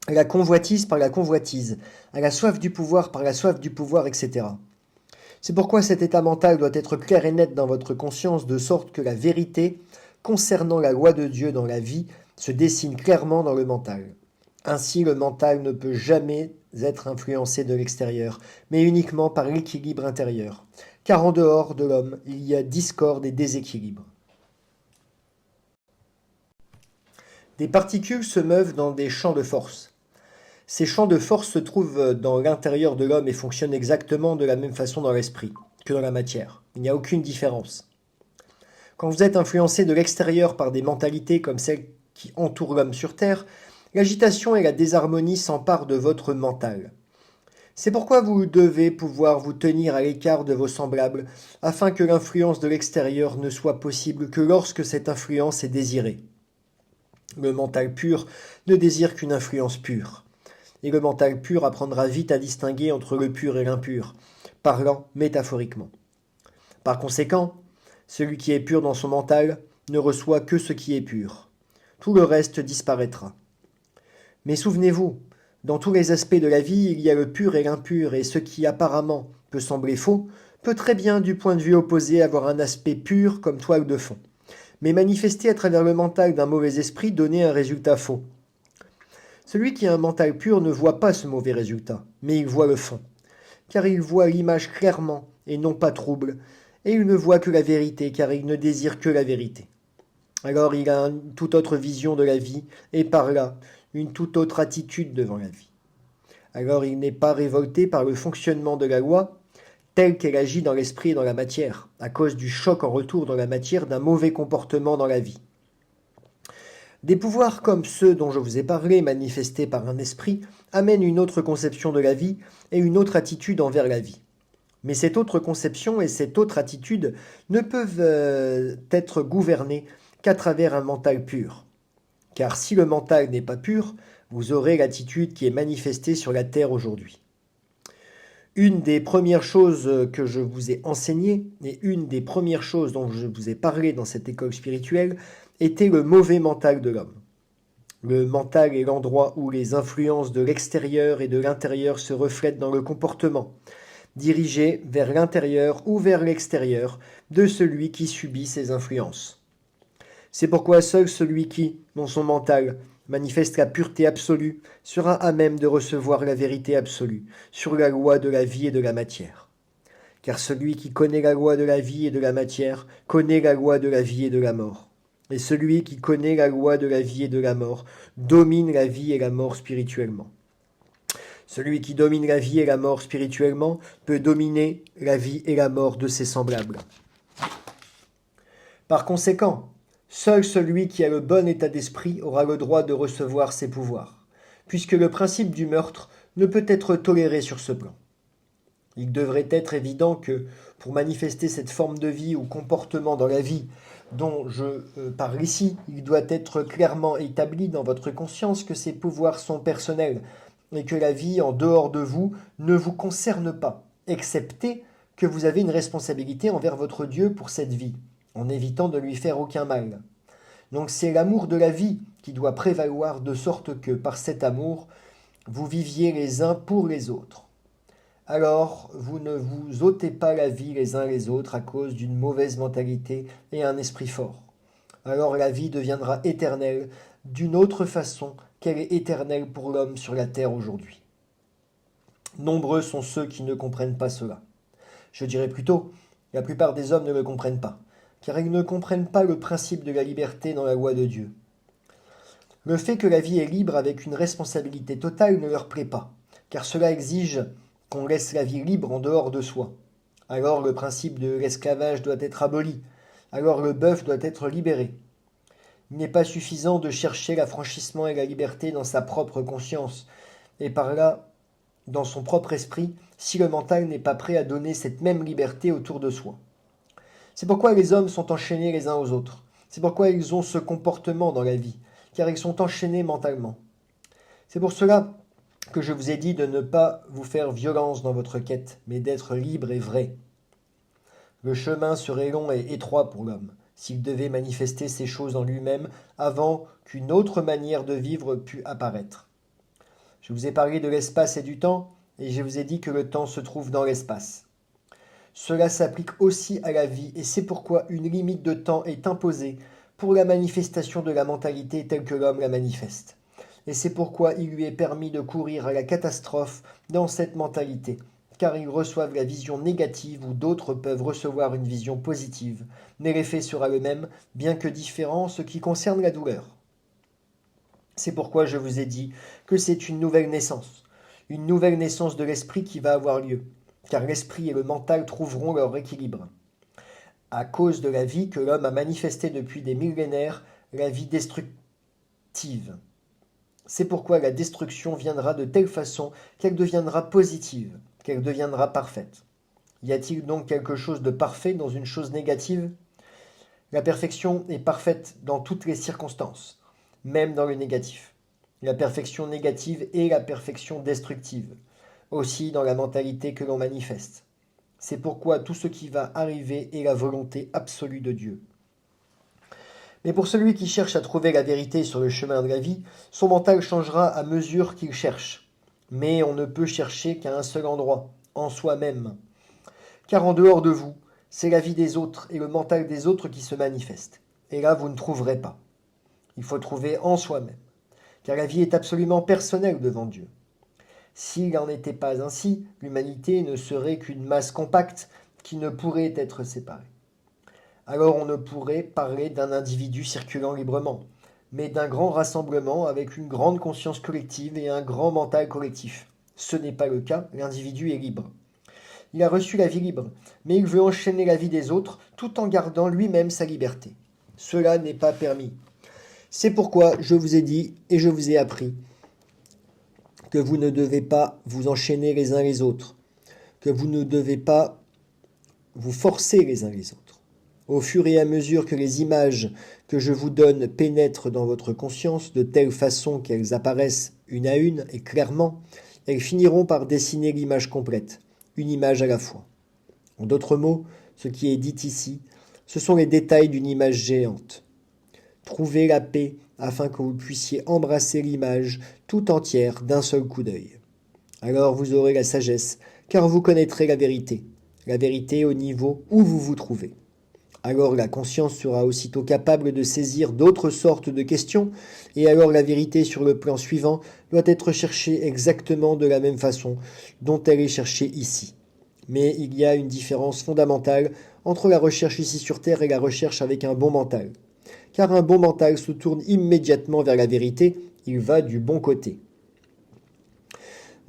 à la convoitise par la convoitise, à la soif du pouvoir par la soif du pouvoir, etc. C'est pourquoi cet état mental doit être clair et net dans votre conscience, de sorte que la vérité concernant la loi de Dieu dans la vie se dessine clairement dans le mental. Ainsi, le mental ne peut jamais être influencé de l'extérieur, mais uniquement par l'équilibre intérieur. Car en dehors de l'homme, il y a discorde et déséquilibre. Des particules se meuvent dans des champs de force. Ces champs de force se trouvent dans l'intérieur de l'homme et fonctionnent exactement de la même façon dans l'esprit que dans la matière. Il n'y a aucune différence. Quand vous êtes influencé de l'extérieur par des mentalités comme celles qui entourent l'homme sur Terre, l'agitation et la désharmonie s'emparent de votre mental. C'est pourquoi vous devez pouvoir vous tenir à l'écart de vos semblables, afin que l'influence de l'extérieur ne soit possible que lorsque cette influence est désirée. Le mental pur ne désire qu'une influence pure. Et le mental pur apprendra vite à distinguer entre le pur et l'impur, parlant métaphoriquement. Par conséquent, celui qui est pur dans son mental ne reçoit que ce qui est pur. Tout le reste disparaîtra. Mais souvenez-vous, dans tous les aspects de la vie, il y a le pur et l'impur, et ce qui apparemment peut sembler faux, peut très bien, du point de vue opposé, avoir un aspect pur comme toile de fond, mais manifester à travers le mental d'un mauvais esprit donner un résultat faux. Celui qui a un mental pur ne voit pas ce mauvais résultat, mais il voit le fond, car il voit l'image clairement et non pas trouble, et il ne voit que la vérité, car il ne désire que la vérité. Alors il a une toute autre vision de la vie, et par là, une toute autre attitude devant la vie. Alors il n'est pas révolté par le fonctionnement de la loi, telle qu'elle agit dans l'esprit et dans la matière, à cause du choc en retour dans la matière d'un mauvais comportement dans la vie. Des pouvoirs comme ceux dont je vous ai parlé, manifestés par un esprit, amènent une autre conception de la vie et une autre attitude envers la vie. Mais cette autre conception et cette autre attitude ne peuvent être gouvernées qu'à travers un mental pur. Car si le mental n'est pas pur, vous aurez l'attitude qui est manifestée sur la terre aujourd'hui. Une des premières choses que je vous ai enseignées, et une des premières choses dont je vous ai parlé dans cette école spirituelle, était le mauvais mental de l'homme. Le mental est l'endroit où les influences de l'extérieur et de l'intérieur se reflètent dans le comportement, dirigé vers l'intérieur ou vers l'extérieur de celui qui subit ces influences. C'est pourquoi seul celui qui, dans son mental, manifeste la pureté absolue, sera à même de recevoir la vérité absolue sur la loi de la vie et de la matière. Car celui qui connaît la loi de la vie et de la matière connaît la loi de la vie et de la mort. Et celui qui connaît la loi de la vie et de la mort domine la vie et la mort spirituellement. Celui qui domine la vie et la mort spirituellement peut dominer la vie et la mort de ses semblables. Par conséquent, seul celui qui a le bon état d'esprit aura le droit de recevoir ses pouvoirs, puisque le principe du meurtre ne peut être toléré sur ce plan. Il devrait être évident que, pour manifester cette forme de vie ou comportement dans la vie dont je parle ici, il doit être clairement établi dans votre conscience que ces pouvoirs sont personnels et que la vie en dehors de vous ne vous concerne pas, excepté que vous avez une responsabilité envers votre Dieu pour cette vie, en évitant de lui faire aucun mal. Donc c'est l'amour de la vie qui doit prévaloir, de sorte que, par cet amour, vous viviez les uns pour les autres. Alors vous ne vous ôtez pas la vie les uns les autres à cause d'une mauvaise mentalité et un esprit fort. Alors la vie deviendra éternelle d'une autre façon qu'elle est éternelle pour l'homme sur la terre aujourd'hui. Nombreux sont ceux qui ne comprennent pas cela. Je dirais plutôt, la plupart des hommes ne le comprennent pas, car ils ne comprennent pas le principe de la liberté dans la loi de Dieu. Le fait que la vie est libre avec une responsabilité totale ne leur plaît pas, car cela exige qu'on laisse la vie libre en dehors de soi. Alors le principe de l'esclavage doit être aboli, alors le bœuf doit être libéré. Il n'est pas suffisant de chercher l'affranchissement et la liberté dans sa propre conscience, et par là, dans son propre esprit, si le mental n'est pas prêt à donner cette même liberté autour de soi. C'est pourquoi les hommes sont enchaînés les uns aux autres. C'est pourquoi ils ont ce comportement dans la vie, car ils sont enchaînés mentalement. C'est pour cela que je vous ai dit de ne pas vous faire violence dans votre quête, mais d'être libre et vrai. Le chemin serait long et étroit pour l'homme, s'il devait manifester ces choses en lui-même avant qu'une autre manière de vivre pût apparaître. Je vous ai parlé de l'espace et du temps, et je vous ai dit que le temps se trouve dans l'espace. Cela s'applique aussi à la vie, et c'est pourquoi une limite de temps est imposée pour la manifestation de la mentalité telle que l'homme la manifeste. Et c'est pourquoi il lui est permis de courir à la catastrophe dans cette mentalité, car ils reçoivent la vision négative où d'autres peuvent recevoir une vision positive, mais l'effet sera le même, bien que différent en ce qui concerne la douleur. C'est pourquoi je vous ai dit que c'est une nouvelle naissance de l'esprit qui va avoir lieu, car l'esprit et le mental trouveront leur équilibre. À cause de la vie que l'homme a manifestée depuis des millénaires, la vie destructive. C'est pourquoi la destruction viendra de telle façon qu'elle deviendra positive, qu'elle deviendra parfaite. Y a-t-il donc quelque chose de parfait dans une chose négative ? La perfection est parfaite dans toutes les circonstances, même dans le négatif. La perfection négative est la perfection destructive, aussi dans la mentalité que l'on manifeste. C'est pourquoi tout ce qui va arriver est la volonté absolue de Dieu. Mais pour celui qui cherche à trouver la vérité sur le chemin de la vie, son mental changera à mesure qu'il cherche. Mais on ne peut chercher qu'à un seul endroit, en soi-même. Car en dehors de vous, c'est la vie des autres et le mental des autres qui se manifestent. Et là, vous ne trouverez pas. Il faut trouver en soi-même. Car la vie est absolument personnelle devant Dieu. S'il n'en était pas ainsi, l'humanité ne serait qu'une masse compacte qui ne pourrait être séparée. Alors on ne pourrait parler d'un individu circulant librement, mais d'un grand rassemblement avec une grande conscience collective et un grand mental collectif. Ce n'est pas le cas, l'individu est libre. Il a reçu la vie libre, mais il veut enchaîner la vie des autres tout en gardant lui-même sa liberté. Cela n'est pas permis. C'est pourquoi je vous ai dit et je vous ai appris que vous ne devez pas vous enchaîner les uns les autres, que vous ne devez pas vous forcer les uns les autres. Au fur et à mesure que les images que je vous donne pénètrent dans votre conscience de telle façon qu'elles apparaissent une à une et clairement, elles finiront par dessiner l'image complète, une image à la fois. En d'autres mots, ce qui est dit ici, ce sont les détails d'une image géante. Trouvez la paix afin que vous puissiez embrasser l'image tout entière d'un seul coup d'œil. Alors vous aurez la sagesse, car vous connaîtrez la vérité au niveau où vous vous trouvez. Alors la conscience sera aussitôt capable de saisir d'autres sortes de questions, et alors la vérité sur le plan suivant doit être cherchée exactement de la même façon dont elle est cherchée ici. Mais il y a une différence fondamentale entre la recherche ici sur Terre et la recherche avec un bon mental. Car un bon mental se tourne immédiatement vers la vérité, il va du bon côté.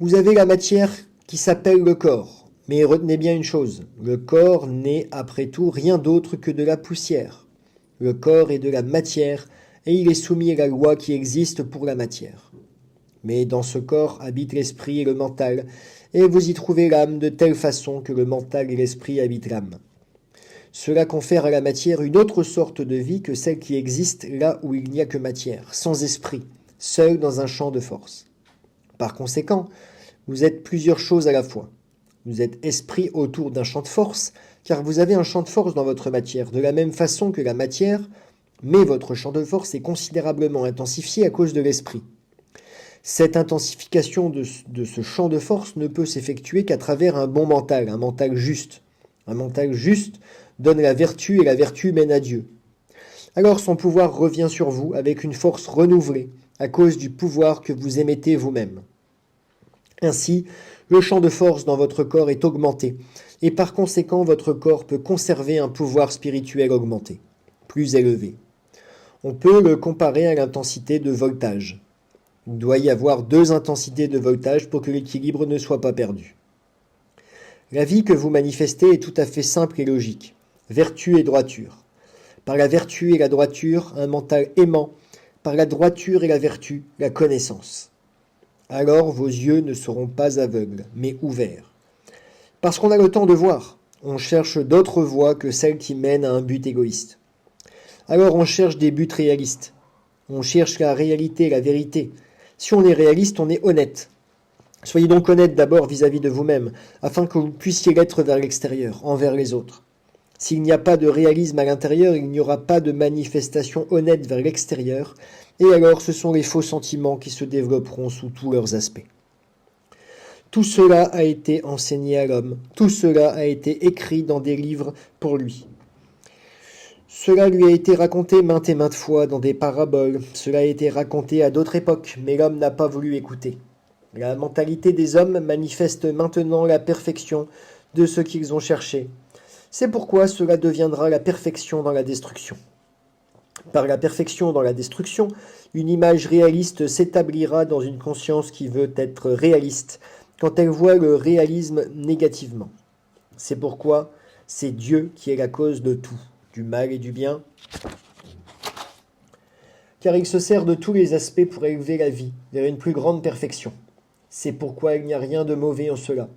Vous avez la matière qui s'appelle le corps. Mais retenez bien une chose, le corps n'est après tout rien d'autre que de la poussière. Le corps est de la matière et il est soumis à la loi qui existe pour la matière. Mais dans ce corps habite l'esprit et le mental, et vous y trouvez l'âme de telle façon que le mental et l'esprit habitent l'âme. Cela confère à la matière une autre sorte de vie que celle qui existe là où il n'y a que matière, sans esprit, seul dans un champ de force. Par conséquent, vous êtes plusieurs choses à la fois. Vous êtes esprit autour d'un champ de force, car vous avez un champ de force dans votre matière, de la même façon que la matière, mais votre champ de force est considérablement intensifié à cause de l'esprit. Cette intensification de ce champ de force ne peut s'effectuer qu'à travers un bon mental, un mental juste. Un mental juste donne la vertu et la vertu mène à Dieu. Alors son pouvoir revient sur vous avec une force renouvelée, à cause du pouvoir que vous émettez vous-même. Ainsi, le champ de force dans votre corps est augmenté, et par conséquent votre corps peut conserver un pouvoir spirituel augmenté, plus élevé. On peut le comparer à l'intensité de voltage. Il doit y avoir deux intensités de voltage pour que l'équilibre ne soit pas perdu. La vie que vous manifestez est tout à fait simple et logique. Vertu et droiture. Par la vertu et la droiture, un mental aimant. Par la droiture et la vertu, la connaissance. Alors vos yeux ne seront pas aveugles, mais ouverts. Parce qu'on a le temps de voir, on cherche d'autres voies que celles qui mènent à un but égoïste. Alors on cherche des buts réalistes. On cherche la réalité, la vérité. Si on est réaliste, on est honnête. Soyez donc honnête d'abord vis-à-vis de vous-même, afin que vous puissiez l'être vers l'extérieur, envers les autres. S'il n'y a pas de réalisme à l'intérieur, il n'y aura pas de manifestation honnête vers l'extérieur, et alors ce sont les faux sentiments qui se développeront sous tous leurs aspects. Tout cela a été enseigné à l'homme, tout cela a été écrit dans des livres pour lui. Cela lui a été raconté maintes et maintes fois dans des paraboles, cela a été raconté à d'autres époques, mais l'homme n'a pas voulu écouter. La mentalité des hommes manifeste maintenant la perfection de ce qu'ils ont cherché. C'est pourquoi cela deviendra la perfection dans la destruction. Par la perfection dans la destruction, une image réaliste s'établira dans une conscience qui veut être réaliste, quand elle voit le réalisme négativement. C'est pourquoi c'est Dieu qui est la cause de tout, du mal et du bien, car il se sert de tous les aspects pour élever la vie vers une plus grande perfection. C'est pourquoi il n'y a rien de mauvais en cela.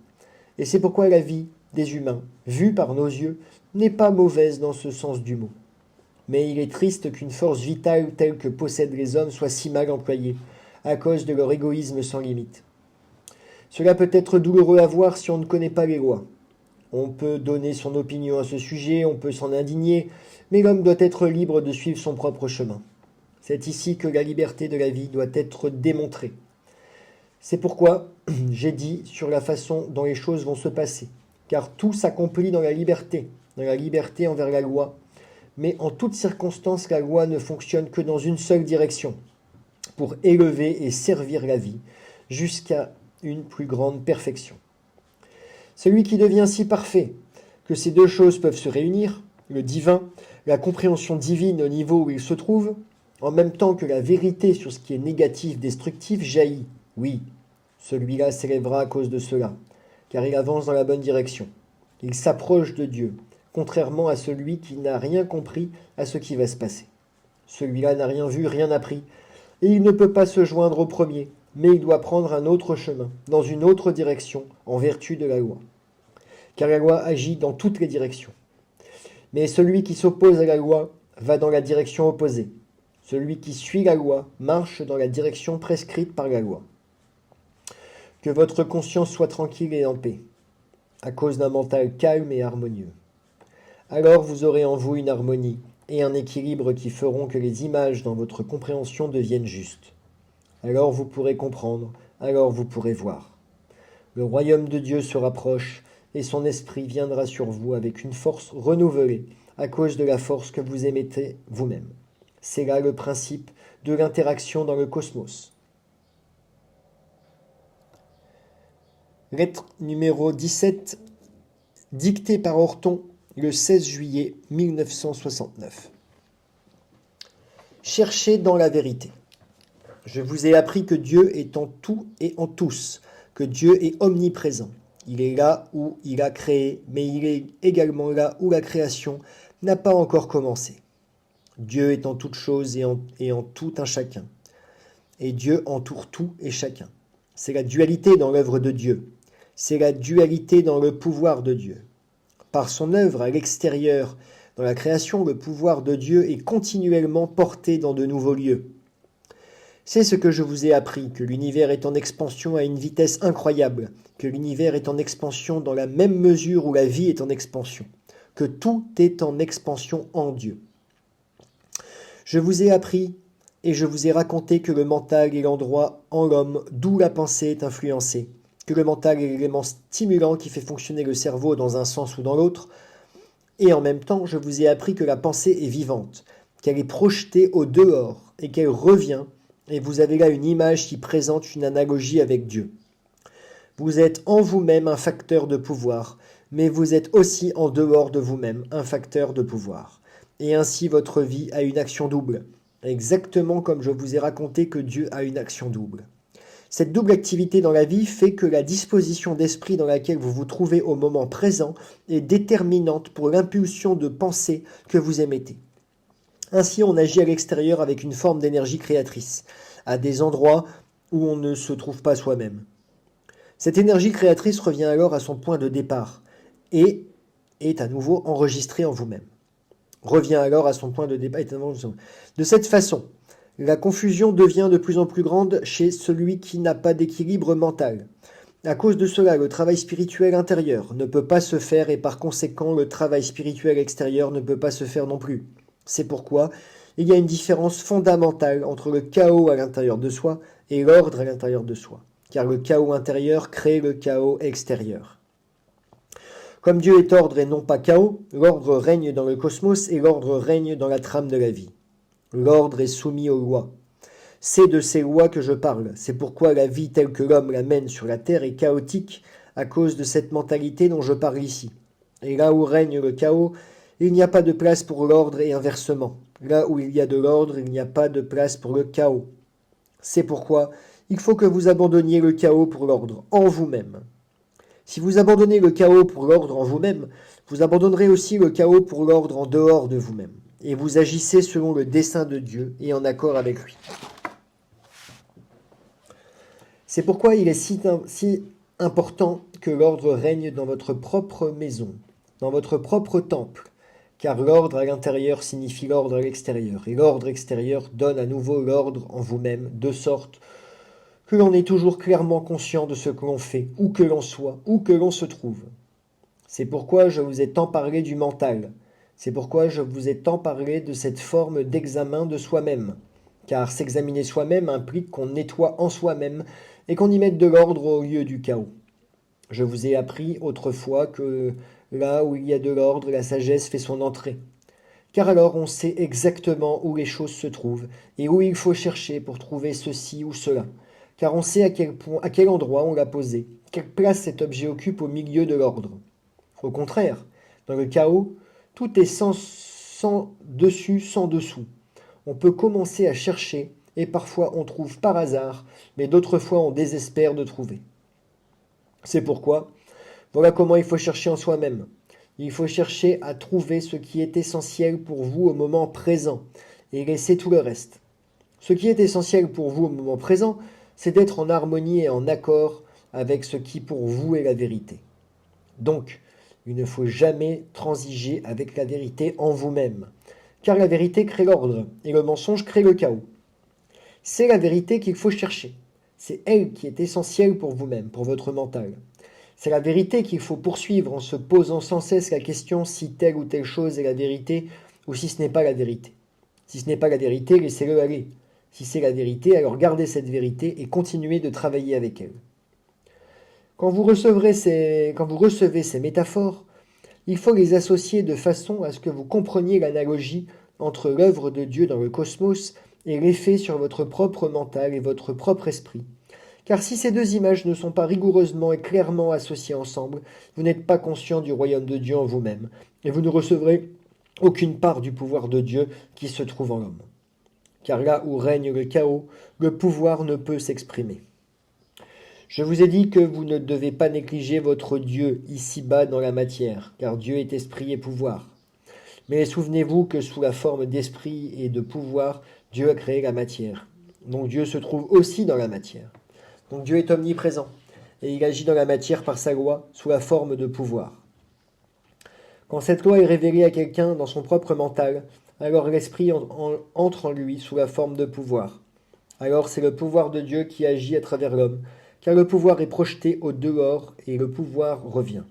Et c'est pourquoi la vie des humains, vue par nos yeux, n'est pas mauvaise dans ce sens du mot. Mais il est triste qu'une force vitale telle que possèdent les hommes soit si mal employée, à cause de leur égoïsme sans limite. Cela peut être douloureux à voir si on ne connaît pas les lois. On peut donner son opinion à ce sujet, on peut s'en indigner, mais l'homme doit être libre de suivre son propre chemin. C'est ici que la liberté de la vie doit être démontrée. C'est pourquoi j'ai dit sur la façon dont les choses vont se passer, car tout s'accomplit dans la liberté envers la loi, mais en toutes circonstances la loi ne fonctionne que dans une seule direction, pour élever et servir la vie, jusqu'à une plus grande perfection. Celui qui devient si parfait que ces deux choses peuvent se réunir, le divin, la compréhension divine au niveau où il se trouve, en même temps que la vérité sur ce qui est négatif, destructif, jaillit. Oui, celui-là s'élèvera à cause de cela, car il avance dans la bonne direction. Il s'approche de Dieu, contrairement à celui qui n'a rien compris à ce qui va se passer. Celui-là n'a rien vu, rien appris, et il ne peut pas se joindre au premier, mais il doit prendre un autre chemin, dans une autre direction, en vertu de la loi. Car la loi agit dans toutes les directions. Mais celui qui s'oppose à la loi va dans la direction opposée. Celui qui suit la loi marche dans la direction prescrite par la loi. Que votre conscience soit tranquille et en paix, à cause d'un mental calme et harmonieux. Alors vous aurez en vous une harmonie et un équilibre qui feront que les images dans votre compréhension deviennent justes. Alors vous pourrez comprendre, alors vous pourrez voir. Le royaume de Dieu se rapproche et son esprit viendra sur vous avec une force renouvelée à cause de la force que vous émettez vous-même. C'est là le principe de l'interaction dans le cosmos. Lettre numéro 17, dictée par Orton le 16 juillet 1969. Cherchez dans la vérité. Je vous ai appris que Dieu est en tout et en tous, que Dieu est omniprésent. Il est là où il a créé, mais il est également là où la création n'a pas encore commencé. Dieu est en toutes choses et en tout un chacun. Et Dieu entoure tout et chacun. C'est la dualité dans l'œuvre de Dieu. C'est la dualité dans le pouvoir de Dieu. Par son œuvre à l'extérieur, dans la création, le pouvoir de Dieu est continuellement porté dans de nouveaux lieux. C'est ce que je vous ai appris, que l'univers est en expansion à une vitesse incroyable, que l'univers est en expansion dans la même mesure où la vie est en expansion, que tout est en expansion en Dieu. Je vous ai appris et je vous ai raconté que le mental est l'endroit en l'homme d'où la pensée est influencée, que le mental est l'élément stimulant qui fait fonctionner le cerveau dans un sens ou dans l'autre, et en même temps je vous ai appris que la pensée est vivante, qu'elle est projetée au dehors et qu'elle revient, et vous avez là une image qui présente une analogie avec Dieu. Vous êtes en vous-même un facteur de pouvoir, mais vous êtes aussi en dehors de vous-même un facteur de pouvoir. Et ainsi votre vie a une action double. exactement comme je vous ai raconté que Dieu a une action double. Cette double activité dans la vie fait que la disposition d'esprit dans laquelle vous vous trouvez au moment présent est déterminante pour l'impulsion de pensée que vous émettez. Ainsi, on agit à l'extérieur avec une forme d'énergie créatrice, à des endroits où on ne se trouve pas soi-même. Cette énergie créatrice revient alors à son point de départ et est à nouveau enregistrée en vous-même. Revient alors à son point de départ. De cette façon, la confusion devient de plus en plus grande chez celui qui n'a pas d'équilibre mental. À cause de cela, le travail spirituel intérieur ne peut pas se faire et par conséquent, le travail spirituel extérieur ne peut pas se faire non plus. C'est pourquoi il y a une différence fondamentale entre le chaos à l'intérieur de soi et l'ordre à l'intérieur de soi, car le chaos intérieur crée le chaos extérieur. Comme Dieu est ordre et non pas chaos, l'ordre règne dans le cosmos et l'ordre règne dans la trame de la vie. L'ordre est soumis aux lois. C'est de ces lois que je parle. C'est pourquoi la vie telle que l'homme la mène sur la terre est chaotique à cause de cette mentalité dont je parle ici. Et là où règne le chaos, il n'y a pas de place pour l'ordre et inversement. Là où il y a de l'ordre, il n'y a pas de place pour le chaos. C'est pourquoi il faut que vous abandonniez le chaos pour l'ordre en vous-même. Si vous abandonnez le chaos pour l'ordre en vous-même, vous abandonnerez aussi le chaos pour l'ordre en dehors de vous-même. Et vous agissez selon le dessein de Dieu et en accord avec lui. C'est pourquoi il est si important que l'ordre règne dans votre propre maison, dans votre propre temple, car l'ordre à l'intérieur signifie l'ordre à l'extérieur, et l'ordre extérieur donne à nouveau l'ordre en vous-même, de sorte que l'on est toujours clairement conscient de ce que l'on fait, où que l'on soit, où que l'on se trouve. C'est pourquoi je vous ai tant parlé du mental, c'est pourquoi je vous ai tant parlé de cette forme d'examen de soi-même, car s'examiner soi-même implique qu'on nettoie en soi-même et qu'on y mette de l'ordre au lieu du chaos. Je vous ai appris autrefois que là où il y a de l'ordre, la sagesse fait son entrée. Car alors on sait exactement où les choses se trouvent et où il faut chercher pour trouver ceci ou cela. Car on sait à quel endroit on l'a posé, quelle place cet objet occupe au milieu de l'ordre. Au contraire, dans le chaos, tout est sans dessus, sans dessous. On peut commencer à chercher et parfois on trouve par hasard, mais d'autres fois on désespère de trouver. C'est pourquoi, voilà comment il faut chercher en soi-même. Il faut chercher à trouver ce qui est essentiel pour vous au moment présent et laisser tout le reste. Ce qui est essentiel pour vous au moment présent, c'est d'être en harmonie et en accord avec ce qui pour vous est la vérité. Donc, il ne faut jamais transiger avec la vérité en vous-même, car la vérité crée l'ordre et le mensonge crée le chaos. C'est la vérité qu'il faut chercher. C'est elle qui est essentielle pour vous-même, pour votre mental. C'est la vérité qu'il faut poursuivre en se posant sans cesse la question si telle ou telle chose est la vérité ou si ce n'est pas la vérité. Si ce n'est pas la vérité, laissez-le aller. Si c'est la vérité, alors gardez cette vérité et continuez de travailler avec elle. Quand vous recevez ces métaphores, il faut les associer de façon à ce que vous compreniez l'analogie entre l'œuvre de Dieu dans le cosmos et l'effet sur votre propre mental et votre propre esprit. Car si ces deux images ne sont pas rigoureusement et clairement associées ensemble, vous n'êtes pas conscient du royaume de Dieu en vous-même, et vous ne recevrez aucune part du pouvoir de Dieu qui se trouve en l'homme. Car là où règne le chaos, le pouvoir ne peut s'exprimer. Je vous ai dit que vous ne devez pas négliger votre Dieu ici-bas dans la matière, car Dieu est esprit et pouvoir. Mais souvenez-vous que sous la forme d'esprit et de pouvoir, Dieu a créé la matière. Donc Dieu se trouve aussi dans la matière. Donc Dieu est omniprésent, et il agit dans la matière par sa loi, sous la forme de pouvoir. Quand cette loi est révélée à quelqu'un dans son propre mental, alors l'esprit entre en lui sous la forme de pouvoir. Alors c'est le pouvoir de Dieu qui agit à travers l'homme, car le pouvoir est projeté au dehors et le pouvoir revient.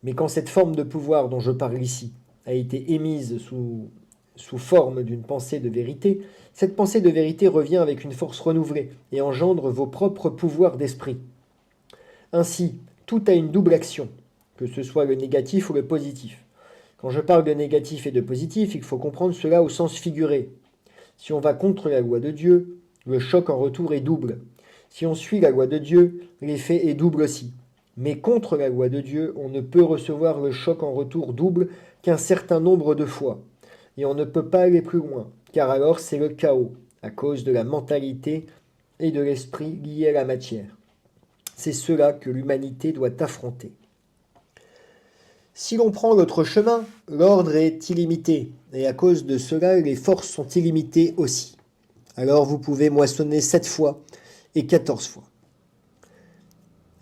Mais quand cette forme de pouvoir dont je parle ici a été émise sous forme d'une pensée de vérité, cette pensée de vérité revient avec une force renouvelée et engendre vos propres pouvoirs d'esprit. Ainsi, tout a une double action, que ce soit le négatif ou le positif. Quand je parle de négatif et de positif, il faut comprendre cela au sens figuré. Si on va contre la loi de Dieu, le choc en retour est double. Si on suit la loi de Dieu, l'effet est double aussi. Mais contre la loi de Dieu, on ne peut recevoir le choc en retour double qu'un certain nombre de fois. Et on ne peut pas aller plus loin, car alors c'est le chaos, à cause de la mentalité et de l'esprit liés à la matière. C'est cela que l'humanité doit affronter. Si l'on prend l'autre chemin, l'ordre est illimité, et à cause de cela, les forces sont illimitées aussi. Alors vous pouvez moissonner 7 fois et 14 fois.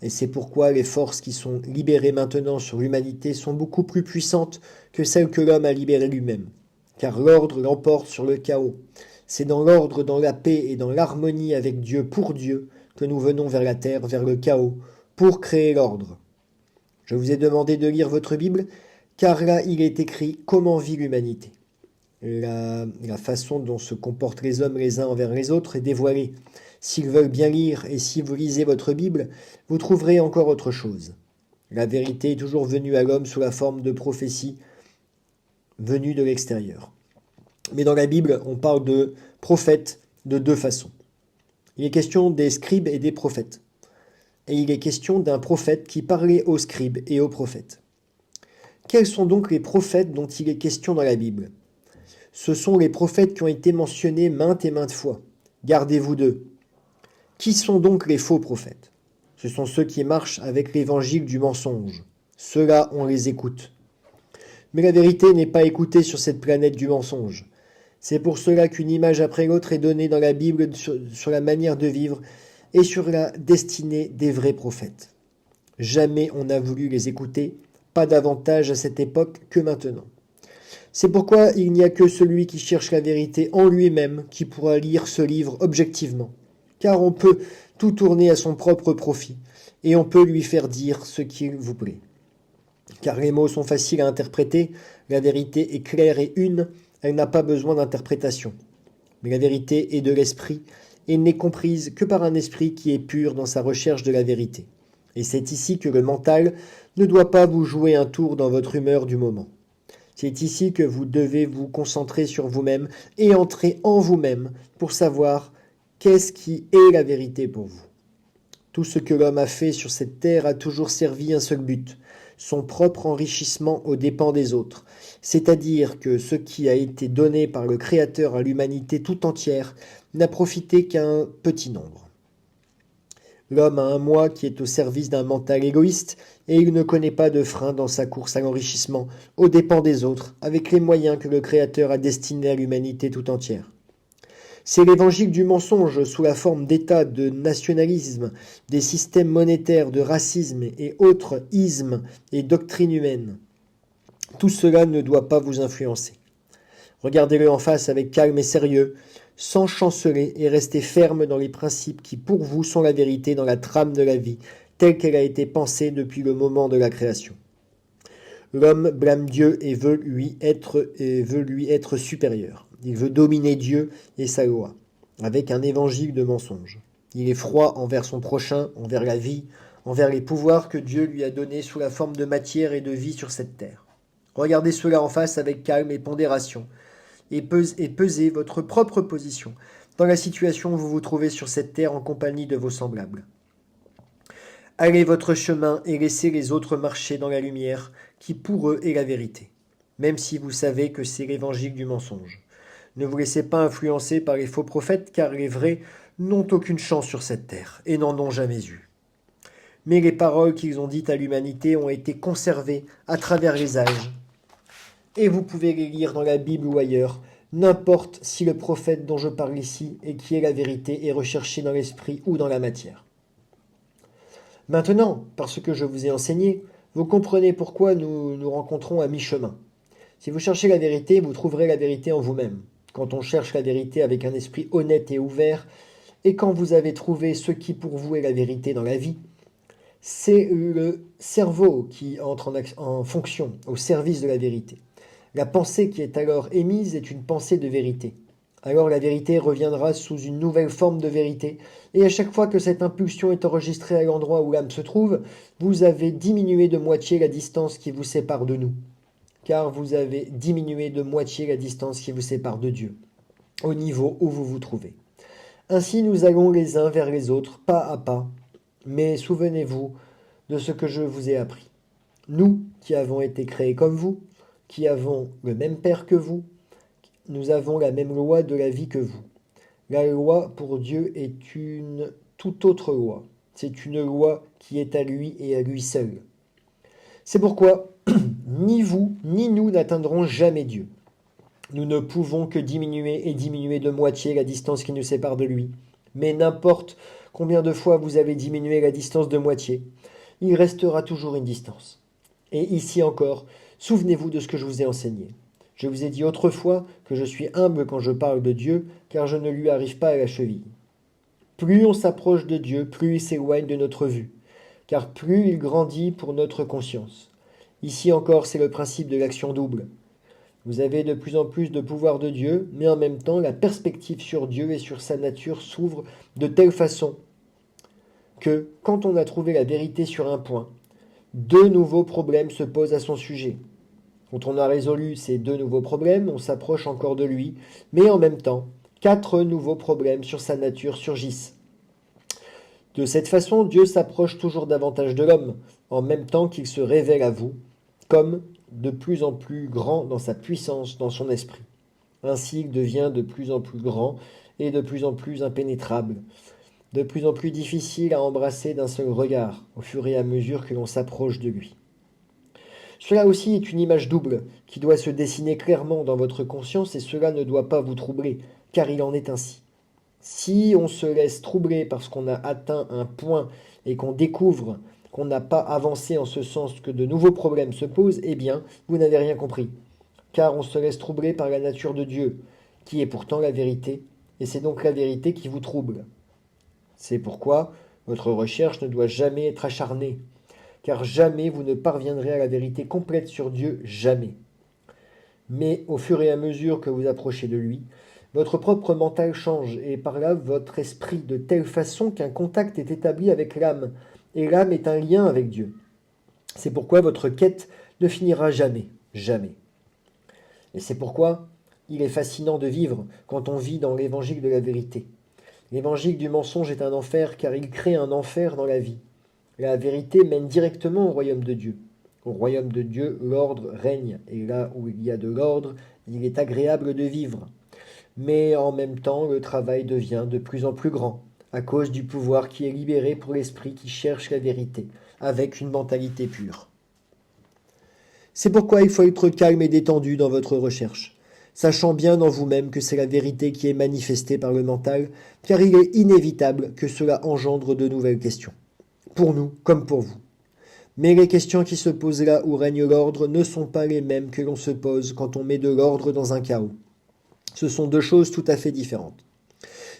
Et c'est pourquoi les forces qui sont libérées maintenant sur l'humanité sont beaucoup plus puissantes que celles que l'homme a libérées lui-même. Car l'ordre l'emporte sur le chaos. C'est dans l'ordre, dans la paix et dans l'harmonie avec Dieu, pour Dieu, que nous venons vers la terre, vers le chaos, pour créer l'ordre. Je vous ai demandé de lire votre Bible, car là il est écrit comment vit l'humanité. La façon dont se comportent les hommes les uns envers les autres est dévoilée. S'ils veulent bien lire et si vous lisez votre Bible, vous trouverez encore autre chose. La vérité est toujours venue à l'homme sous la forme de prophéties venues de l'extérieur. Mais dans la Bible, on parle de prophètes de deux façons. Il est question des scribes et des prophètes. Et il est question d'un prophète qui parlait aux scribes et aux prophètes. Quels sont donc les prophètes dont il est question dans la Bible ? Ce sont les prophètes qui ont été mentionnés maintes et maintes fois. Gardez-vous d'eux. Qui sont donc les faux prophètes ? Ce sont ceux qui marchent avec l'évangile du mensonge. Ceux-là, on les écoute. Mais la vérité n'est pas écoutée sur cette planète du mensonge. C'est pour cela qu'une image après l'autre est donnée dans la Bible sur la manière de vivre et sur la destinée des vrais prophètes. Jamais on n'a voulu les écouter, pas davantage à cette époque que maintenant. C'est pourquoi il n'y a que celui qui cherche la vérité en lui-même qui pourra lire ce livre objectivement, car on peut tout tourner à son propre profit, et on peut lui faire dire ce qu'il vous plaît. Car les mots sont faciles à interpréter, la vérité est claire et une, elle n'a pas besoin d'interprétation. Mais la vérité est de l'esprit, et n'est comprise que par un esprit qui est pur dans sa recherche de la vérité. Et c'est ici que le mental ne doit pas vous jouer un tour dans votre humeur du moment. C'est ici que vous devez vous concentrer sur vous-même et entrer en vous-même pour savoir qu'est-ce qui est la vérité pour vous. Tout ce que l'homme a fait sur cette terre a toujours servi un seul but, son propre enrichissement aux dépens des autres, c'est-à-dire que ce qui a été donné par le Créateur à l'humanité tout entière n'a profité qu'à un petit nombre. L'homme a un moi qui est au service d'un mental égoïste et il ne connaît pas de frein dans sa course à l'enrichissement aux dépens des autres avec les moyens que le Créateur a destinés à l'humanité tout entière. C'est l'évangile du mensonge sous la forme d'états de nationalisme, des systèmes monétaires, de racisme et autres ismes et doctrines humaines. Tout cela ne doit pas vous influencer. Regardez-le en face avec calme et sérieux, sans chanceler et restez ferme dans les principes qui pour vous sont la vérité dans la trame de la vie, telle qu'elle a été pensée depuis le moment de la création. L'homme blâme Dieu et veut lui être supérieur. Il veut dominer Dieu et sa loi, avec un évangile de mensonge. Il est froid envers son prochain, envers la vie, envers les pouvoirs que Dieu lui a donnés sous la forme de matière et de vie sur cette terre. Regardez cela en face avec calme et pondération, et pesez votre propre position dans la situation où vous vous trouvez sur cette terre en compagnie de vos semblables. Allez votre chemin et laissez les autres marcher dans la lumière qui pour eux est la vérité, même si vous savez que c'est l'évangile du mensonge. Ne vous laissez pas influencer par les faux prophètes, car les vrais n'ont aucune chance sur cette terre et n'en ont jamais eu. Mais les paroles qu'ils ont dites à l'humanité ont été conservées à travers les âges. Et vous pouvez les lire dans la Bible ou ailleurs, n'importe si le prophète dont je parle ici et qui est la vérité est recherché dans l'esprit ou dans la matière. Maintenant, parce que je vous ai enseigné, vous comprenez pourquoi nous nous rencontrons à mi-chemin. Si vous cherchez la vérité, vous trouverez la vérité en vous-même. Quand on cherche la vérité avec un esprit honnête et ouvert, et quand vous avez trouvé ce qui pour vous est la vérité dans la vie, c'est le cerveau qui entre en fonction, au service de la vérité. La pensée qui est alors émise est une pensée de vérité. Alors la vérité reviendra sous une nouvelle forme de vérité, et à chaque fois que cette impulsion est enregistrée à l'endroit où l'âme se trouve, vous avez diminué de moitié la distance qui vous sépare de nous, car vous avez diminué de moitié la distance qui vous sépare de Dieu, au niveau où vous vous trouvez. Ainsi nous allons les uns vers les autres, pas à pas, mais souvenez-vous de ce que je vous ai appris. Nous, qui avons été créés comme vous, qui avons le même Père que vous, nous avons la même loi de la vie que vous. La loi pour Dieu est une toute autre loi. C'est une loi qui est à lui et à lui seul. C'est pourquoi ni vous ni nous n'atteindrons jamais Dieu. Nous ne pouvons que diminuer et diminuer de moitié la distance qui nous sépare de lui. Mais n'importe combien de fois vous avez diminué la distance de moitié, il restera toujours une distance. Et ici encore, souvenez-vous de ce que je vous ai enseigné. Je vous ai dit autrefois que je suis humble quand je parle de Dieu, car je ne lui arrive pas à la cheville. Plus on s'approche de Dieu, plus il s'éloigne de notre vue, car plus il grandit pour notre conscience. Ici encore, c'est le principe de l'action double. Vous avez de plus en plus de pouvoir de Dieu, mais en même temps, la perspective sur Dieu et sur sa nature s'ouvre de telle façon que, quand on a trouvé la vérité sur un point, deux nouveaux problèmes se posent à son sujet. Quand on a résolu ces deux nouveaux problèmes, on s'approche encore de lui, mais en même temps, quatre nouveaux problèmes sur sa nature surgissent. De cette façon, Dieu s'approche toujours davantage de l'homme, en même temps qu'il se révèle à vous, comme de plus en plus grand dans sa puissance, dans son esprit. Ainsi, il devient de plus en plus grand et de plus en plus impénétrable, de plus en plus difficile à embrasser d'un seul regard, au fur et à mesure que l'on s'approche de lui. Cela aussi est une image double, qui doit se dessiner clairement dans votre conscience, et cela ne doit pas vous troubler, car il en est ainsi. Si on se laisse troubler parce qu'on a atteint un point et qu'on découvre qu'on n'a pas avancé en ce sens que de nouveaux problèmes se posent, eh bien, vous n'avez rien compris. Car on se laisse troubler par la nature de Dieu, qui est pourtant la vérité, et c'est donc la vérité qui vous trouble. C'est pourquoi votre recherche ne doit jamais être acharnée, car jamais vous ne parviendrez à la vérité complète sur Dieu, jamais. Mais au fur et à mesure que vous approchez de lui, votre propre mental change, et par là votre esprit, de telle façon qu'un contact est établi avec l'âme, et l'âme est un lien avec Dieu. C'est pourquoi votre quête ne finira jamais, jamais. Et c'est pourquoi il est fascinant de vivre quand on vit dans l'évangile de la vérité. L'évangile du mensonge est un enfer, car il crée un enfer dans la vie. La vérité mène directement au royaume de Dieu. Au royaume de Dieu, l'ordre règne, et là où il y a de l'ordre, il est agréable de vivre. Mais en même temps, le travail devient de plus en plus grand, à cause du pouvoir qui est libéré pour l'esprit qui cherche la vérité, avec une mentalité pure. C'est pourquoi il faut être calme et détendu dans votre recherche, sachant bien en vous-même que c'est la vérité qui est manifestée par le mental, car il est inévitable que cela engendre de nouvelles questions, pour nous comme pour vous. Mais les questions qui se posent là où règne l'ordre ne sont pas les mêmes que l'on se pose quand on met de l'ordre dans un chaos. Ce sont deux choses tout à fait différentes.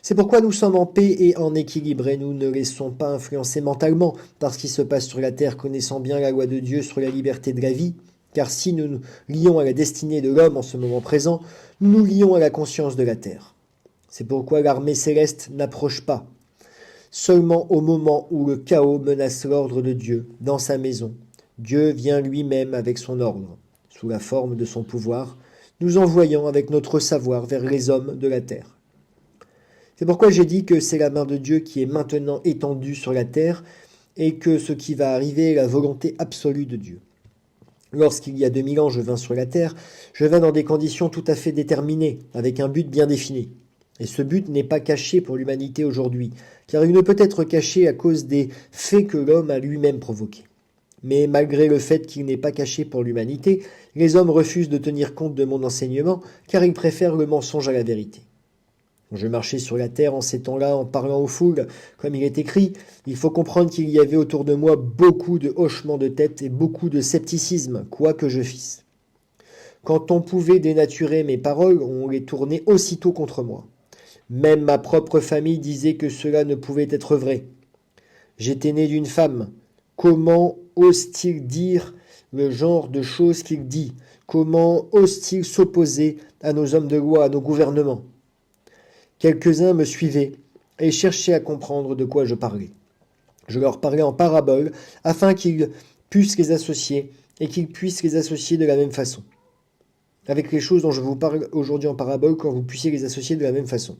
C'est pourquoi nous sommes en paix et en équilibre et nous ne laissons pas influencer mentalement par ce qui se passe sur la terre, connaissant bien la loi de Dieu sur la liberté de la vie, car si nous nous lions à la destinée de l'homme en ce moment présent, nous nous lions à la conscience de la terre. C'est pourquoi l'armée céleste n'approche pas. Seulement au moment où le chaos menace l'ordre de Dieu dans sa maison, Dieu vient lui-même avec son ordre, sous la forme de son pouvoir, nous envoyant avec notre savoir vers les hommes de la terre. C'est pourquoi j'ai dit que c'est la main de Dieu qui est maintenant étendue sur la terre et que ce qui va arriver est la volonté absolue de Dieu. Lorsqu'il y a 2000 ans je vins sur la terre, je vins dans des conditions tout à fait déterminées, avec un but bien défini. Et ce but n'est pas caché pour l'humanité aujourd'hui, car il ne peut être caché à cause des faits que l'homme a lui-même provoqués. Mais malgré le fait qu'il n'est pas caché pour l'humanité, les hommes refusent de tenir compte de mon enseignement, car ils préfèrent le mensonge à la vérité. Je marchais sur la terre en ces temps-là, en parlant aux foules, comme il est écrit. Il faut comprendre qu'il y avait autour de moi beaucoup de hochements de tête et beaucoup de scepticisme, quoi que je fisse. Quand on pouvait dénaturer mes paroles, on les tournait aussitôt contre moi. Même ma propre famille disait que cela ne pouvait être vrai. J'étais né d'une femme. Comment ose-t-il dire le genre de choses qu'il dit? Comment ose-t-il s'opposer à nos hommes de loi, à nos gouvernements? Quelques-uns me suivaient et cherchaient à comprendre de quoi je parlais. Je leur parlais en paraboles afin qu'ils puissent les associer et qu'ils puissent les associer de la même façon. Avec les choses dont je vous parle aujourd'hui en parabole, quand vous puissiez les associer de la même façon.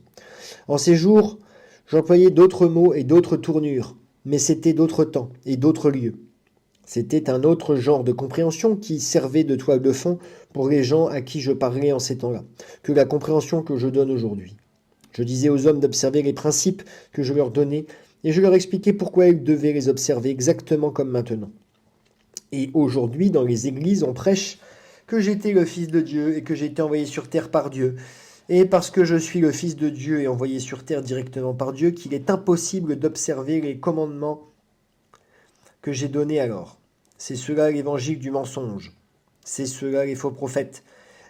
En ces jours, j'employais d'autres mots et d'autres tournures, mais c'était d'autres temps et d'autres lieux. C'était un autre genre de compréhension qui servait de toile de fond pour les gens à qui je parlais en ces temps-là, que la compréhension que je donne aujourd'hui. Je disais aux hommes d'observer les principes que je leur donnais et je leur expliquais pourquoi ils devaient les observer exactement comme maintenant. Et aujourd'hui, dans les églises, on prêche que j'étais le Fils de Dieu et que j'ai été envoyé sur terre par Dieu. Et parce que je suis le Fils de Dieu et envoyé sur terre directement par Dieu, qu'il est impossible d'observer les commandements que j'ai donnés alors. C'est cela l'évangile du mensonge. C'est cela les faux prophètes.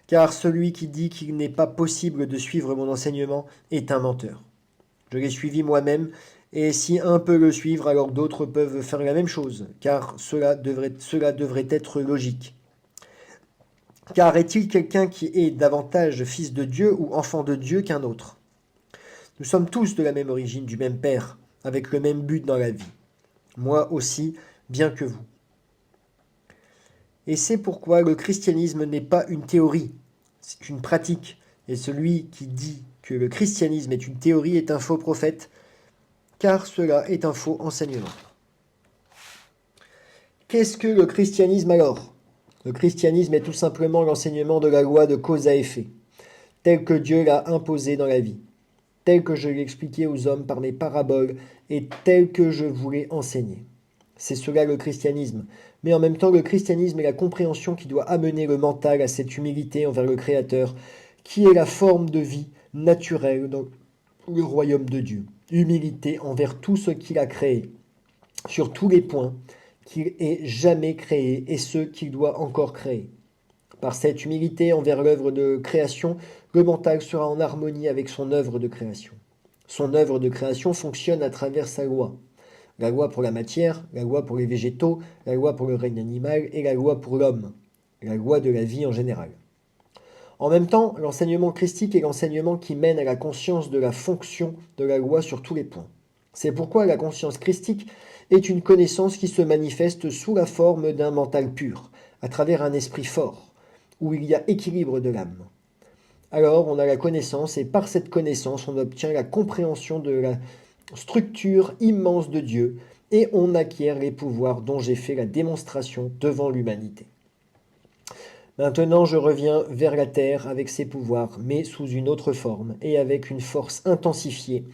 Car celui qui dit qu'il n'est pas possible de suivre mon enseignement est un menteur. Je l'ai suivi moi-même, et si un peut le suivre, alors d'autres peuvent faire la même chose, car cela devrait être logique. Car est-il quelqu'un qui est davantage fils de Dieu ou enfant de Dieu qu'un autre? Nous sommes tous de la même origine, du même Père, avec le même but dans la vie. Moi aussi, bien que vous. Et c'est pourquoi le christianisme n'est pas une théorie, c'est une pratique. Et celui qui dit que le christianisme est une théorie est un faux prophète, car cela est un faux enseignement. Qu'est-ce que le christianisme alors? Le christianisme est tout simplement l'enseignement de la loi de cause à effet, tel que Dieu l'a imposé dans la vie, tel que je l'ai expliqué aux hommes par mes paraboles et tel que je voulais enseigner. C'est cela le christianisme, mais en même temps le christianisme est la compréhension qui doit amener le mental à cette humilité envers le Créateur, qui est la forme de vie naturelle dans le royaume de Dieu. Humilité envers tout ce qu'il a créé, sur tous les points qu'il ait jamais créé et ceux qu'il doit encore créer. Par cette humilité envers l'œuvre de création, le mental sera en harmonie avec son œuvre de création. Son œuvre de création fonctionne à travers sa loi. La loi pour la matière, la loi pour les végétaux, la loi pour le règne animal et la loi pour l'homme, la loi de la vie en général. En même temps, l'enseignement christique est l'enseignement qui mène à la conscience de la fonction de la loi sur tous les points. C'est pourquoi la conscience christique est une connaissance qui se manifeste sous la forme d'un mental pur, à travers un esprit fort, où il y a équilibre de l'âme. Alors on a la connaissance et par cette connaissance on obtient la compréhension de la structure immense de Dieu et on acquiert les pouvoirs dont j'ai fait la démonstration devant l'humanité. Maintenant je reviens vers la terre avec ses pouvoirs, mais sous une autre forme et avec une force intensifiée.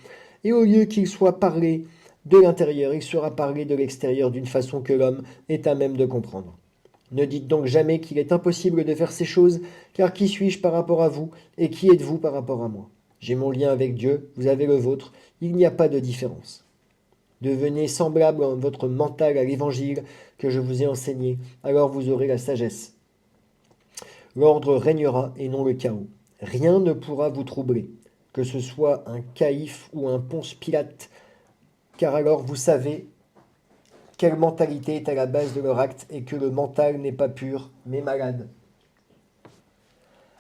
Et au lieu qu'il soit parlé de l'intérieur, il sera parlé de l'extérieur d'une façon que l'homme est à même de comprendre. Ne dites donc jamais qu'il est impossible de faire ces choses, car qui suis-je par rapport à vous, et qui êtes-vous par rapport à moi? J'ai mon lien avec Dieu, vous avez le vôtre, il n'y a pas de différence. Devenez semblable en votre mental à l'évangile que je vous ai enseigné, alors vous aurez la sagesse. L'ordre régnera et non le chaos. Rien ne pourra vous troubler, que ce soit un Caïphe ou un Ponce Pilate, car alors vous savez quelle mentalité est à la base de leur acte et que le mental n'est pas pur, mais malade.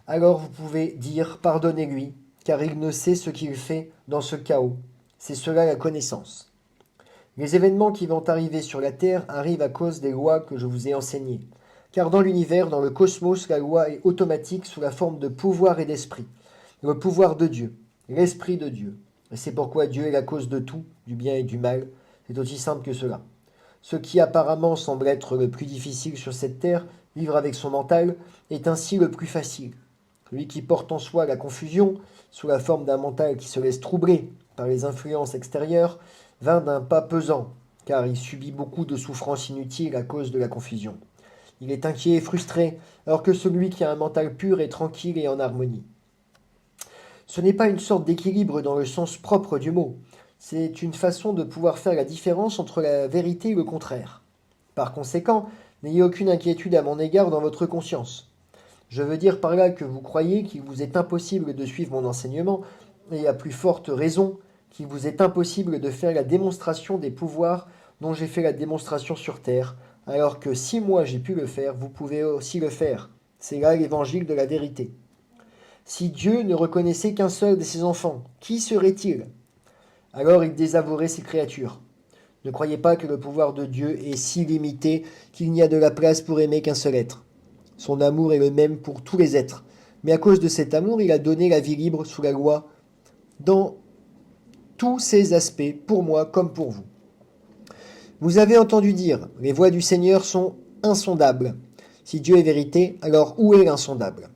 Alors vous pouvez dire « Pardonnez-lui, car il ne sait ce qu'il fait dans ce chaos. » C'est cela la connaissance. Les événements qui vont arriver sur la Terre arrivent à cause des lois que je vous ai enseignées. Car dans l'univers, dans le cosmos, la loi est automatique sous la forme de pouvoir et d'esprit. Le pouvoir de Dieu, l'esprit de Dieu. Et c'est pourquoi Dieu est la cause de tout, du bien et du mal. C'est aussi simple que cela. Ce qui apparemment semble être le plus difficile sur cette terre, vivre avec son mental, est ainsi le plus facile. Celui qui porte en soi la confusion, sous la forme d'un mental qui se laisse troubler par les influences extérieures, vint d'un pas pesant, car il subit beaucoup de souffrances inutiles à cause de la confusion. Il est inquiet et frustré, alors que celui qui a un mental pur est tranquille et en harmonie. Ce n'est pas une sorte d'équilibre dans le sens propre du mot. C'est une façon de pouvoir faire la différence entre la vérité et le contraire. Par conséquent, n'ayez aucune inquiétude à mon égard dans votre conscience. Je veux dire par là que vous croyez qu'il vous est impossible de suivre mon enseignement, et à plus forte raison qu'il vous est impossible de faire la démonstration des pouvoirs dont j'ai fait la démonstration sur terre, alors que si moi j'ai pu le faire, vous pouvez aussi le faire. C'est là l'évangile de la vérité. Si Dieu ne reconnaissait qu'un seul de ses enfants, qui serait-il? Alors il désavouerait ses créatures. Ne croyez pas que le pouvoir de Dieu est si limité qu'il n'y a de la place pour aimer qu'un seul être. Son amour est le même pour tous les êtres, mais à cause de cet amour, il a donné la vie libre sous la loi dans tous ses aspects, pour moi comme pour vous. Vous avez entendu dire, les voies du Seigneur sont insondables. Si Dieu est vérité, alors où est l'insondable?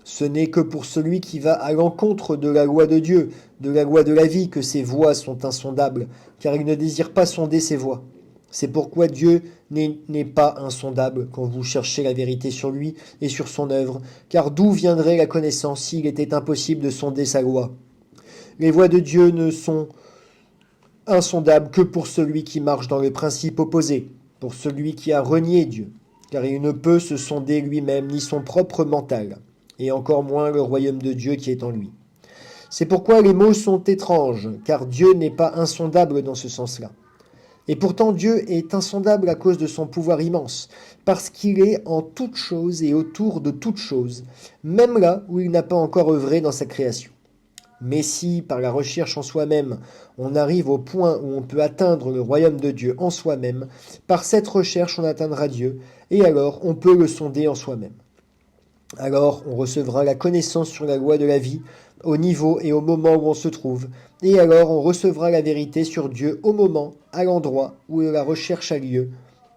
Ce n'est que pour celui qui va à l'encontre de la loi de Dieu, de la loi de la vie, que ses voies sont insondables, car il ne désire pas sonder ses voies. C'est pourquoi Dieu n'est pas insondable quand vous cherchez la vérité sur lui et sur son œuvre, car d'où viendrait la connaissance s'il était impossible de sonder sa loi? Les voies de Dieu ne sont insondable que pour celui qui marche dans le principe opposé, pour celui qui a renié Dieu, car il ne peut se sonder lui-même ni son propre mental, et encore moins le royaume de Dieu qui est en lui. C'est pourquoi les mots sont étranges, car Dieu n'est pas insondable dans ce sens-là. Et pourtant Dieu est insondable à cause de son pouvoir immense, parce qu'il est en toute chose et autour de toute chose, même là où il n'a pas encore œuvré dans sa création. Mais si, par la recherche en soi-même, on arrive au point où on peut atteindre le royaume de Dieu en soi-même, par cette recherche on atteindra Dieu, et alors on peut le sonder en soi-même. Alors on recevra la connaissance sur la loi de la vie, au niveau et au moment où on se trouve, et alors on recevra la vérité sur Dieu au moment, à l'endroit où la recherche a lieu,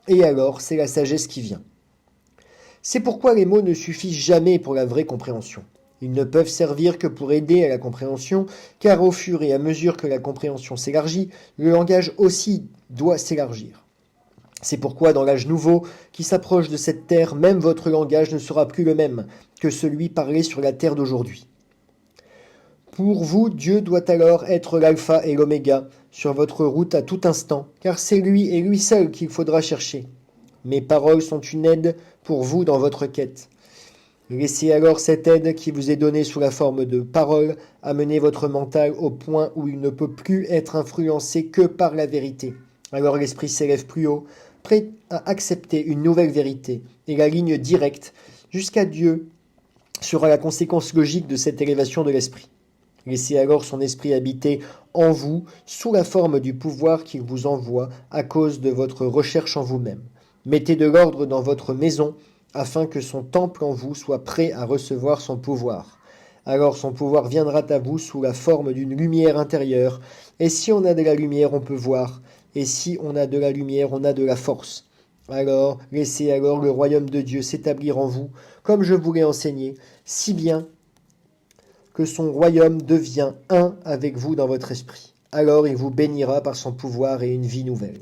et alors c'est la sagesse qui vient. C'est pourquoi les mots ne suffisent jamais pour la vraie compréhension. Ils ne peuvent servir que pour aider à la compréhension, car au fur et à mesure que la compréhension s'élargit, le langage aussi doit s'élargir. C'est pourquoi dans l'âge nouveau qui s'approche de cette terre, même votre langage ne sera plus le même que celui parlé sur la terre d'aujourd'hui. Pour vous, Dieu doit alors être l'alpha et l'oméga sur votre route à tout instant, car c'est lui et lui seul qu'il faudra chercher. Mes paroles sont une aide pour vous dans votre quête. Laissez alors cette aide qui vous est donnée sous la forme de paroles amener votre mental au point où il ne peut plus être influencé que par la vérité. Alors l'esprit s'élève plus haut, prêt à accepter une nouvelle vérité, et la ligne directe jusqu'à Dieu sera la conséquence logique de cette élévation de l'esprit. Laissez alors son esprit habiter en vous sous la forme du pouvoir qu'il vous envoie à cause de votre recherche en vous-même. Mettez de l'ordre dans votre maison afin que son temple en vous soit prêt à recevoir son pouvoir. Alors son pouvoir viendra à vous sous la forme d'une lumière intérieure, et si on a de la lumière, on peut voir, et si on a de la lumière, on a de la force. Alors, laissez alors le royaume de Dieu s'établir en vous, comme je vous l'ai enseigné, si bien que son royaume devient un avec vous dans votre esprit. Alors il vous bénira par son pouvoir et une vie nouvelle.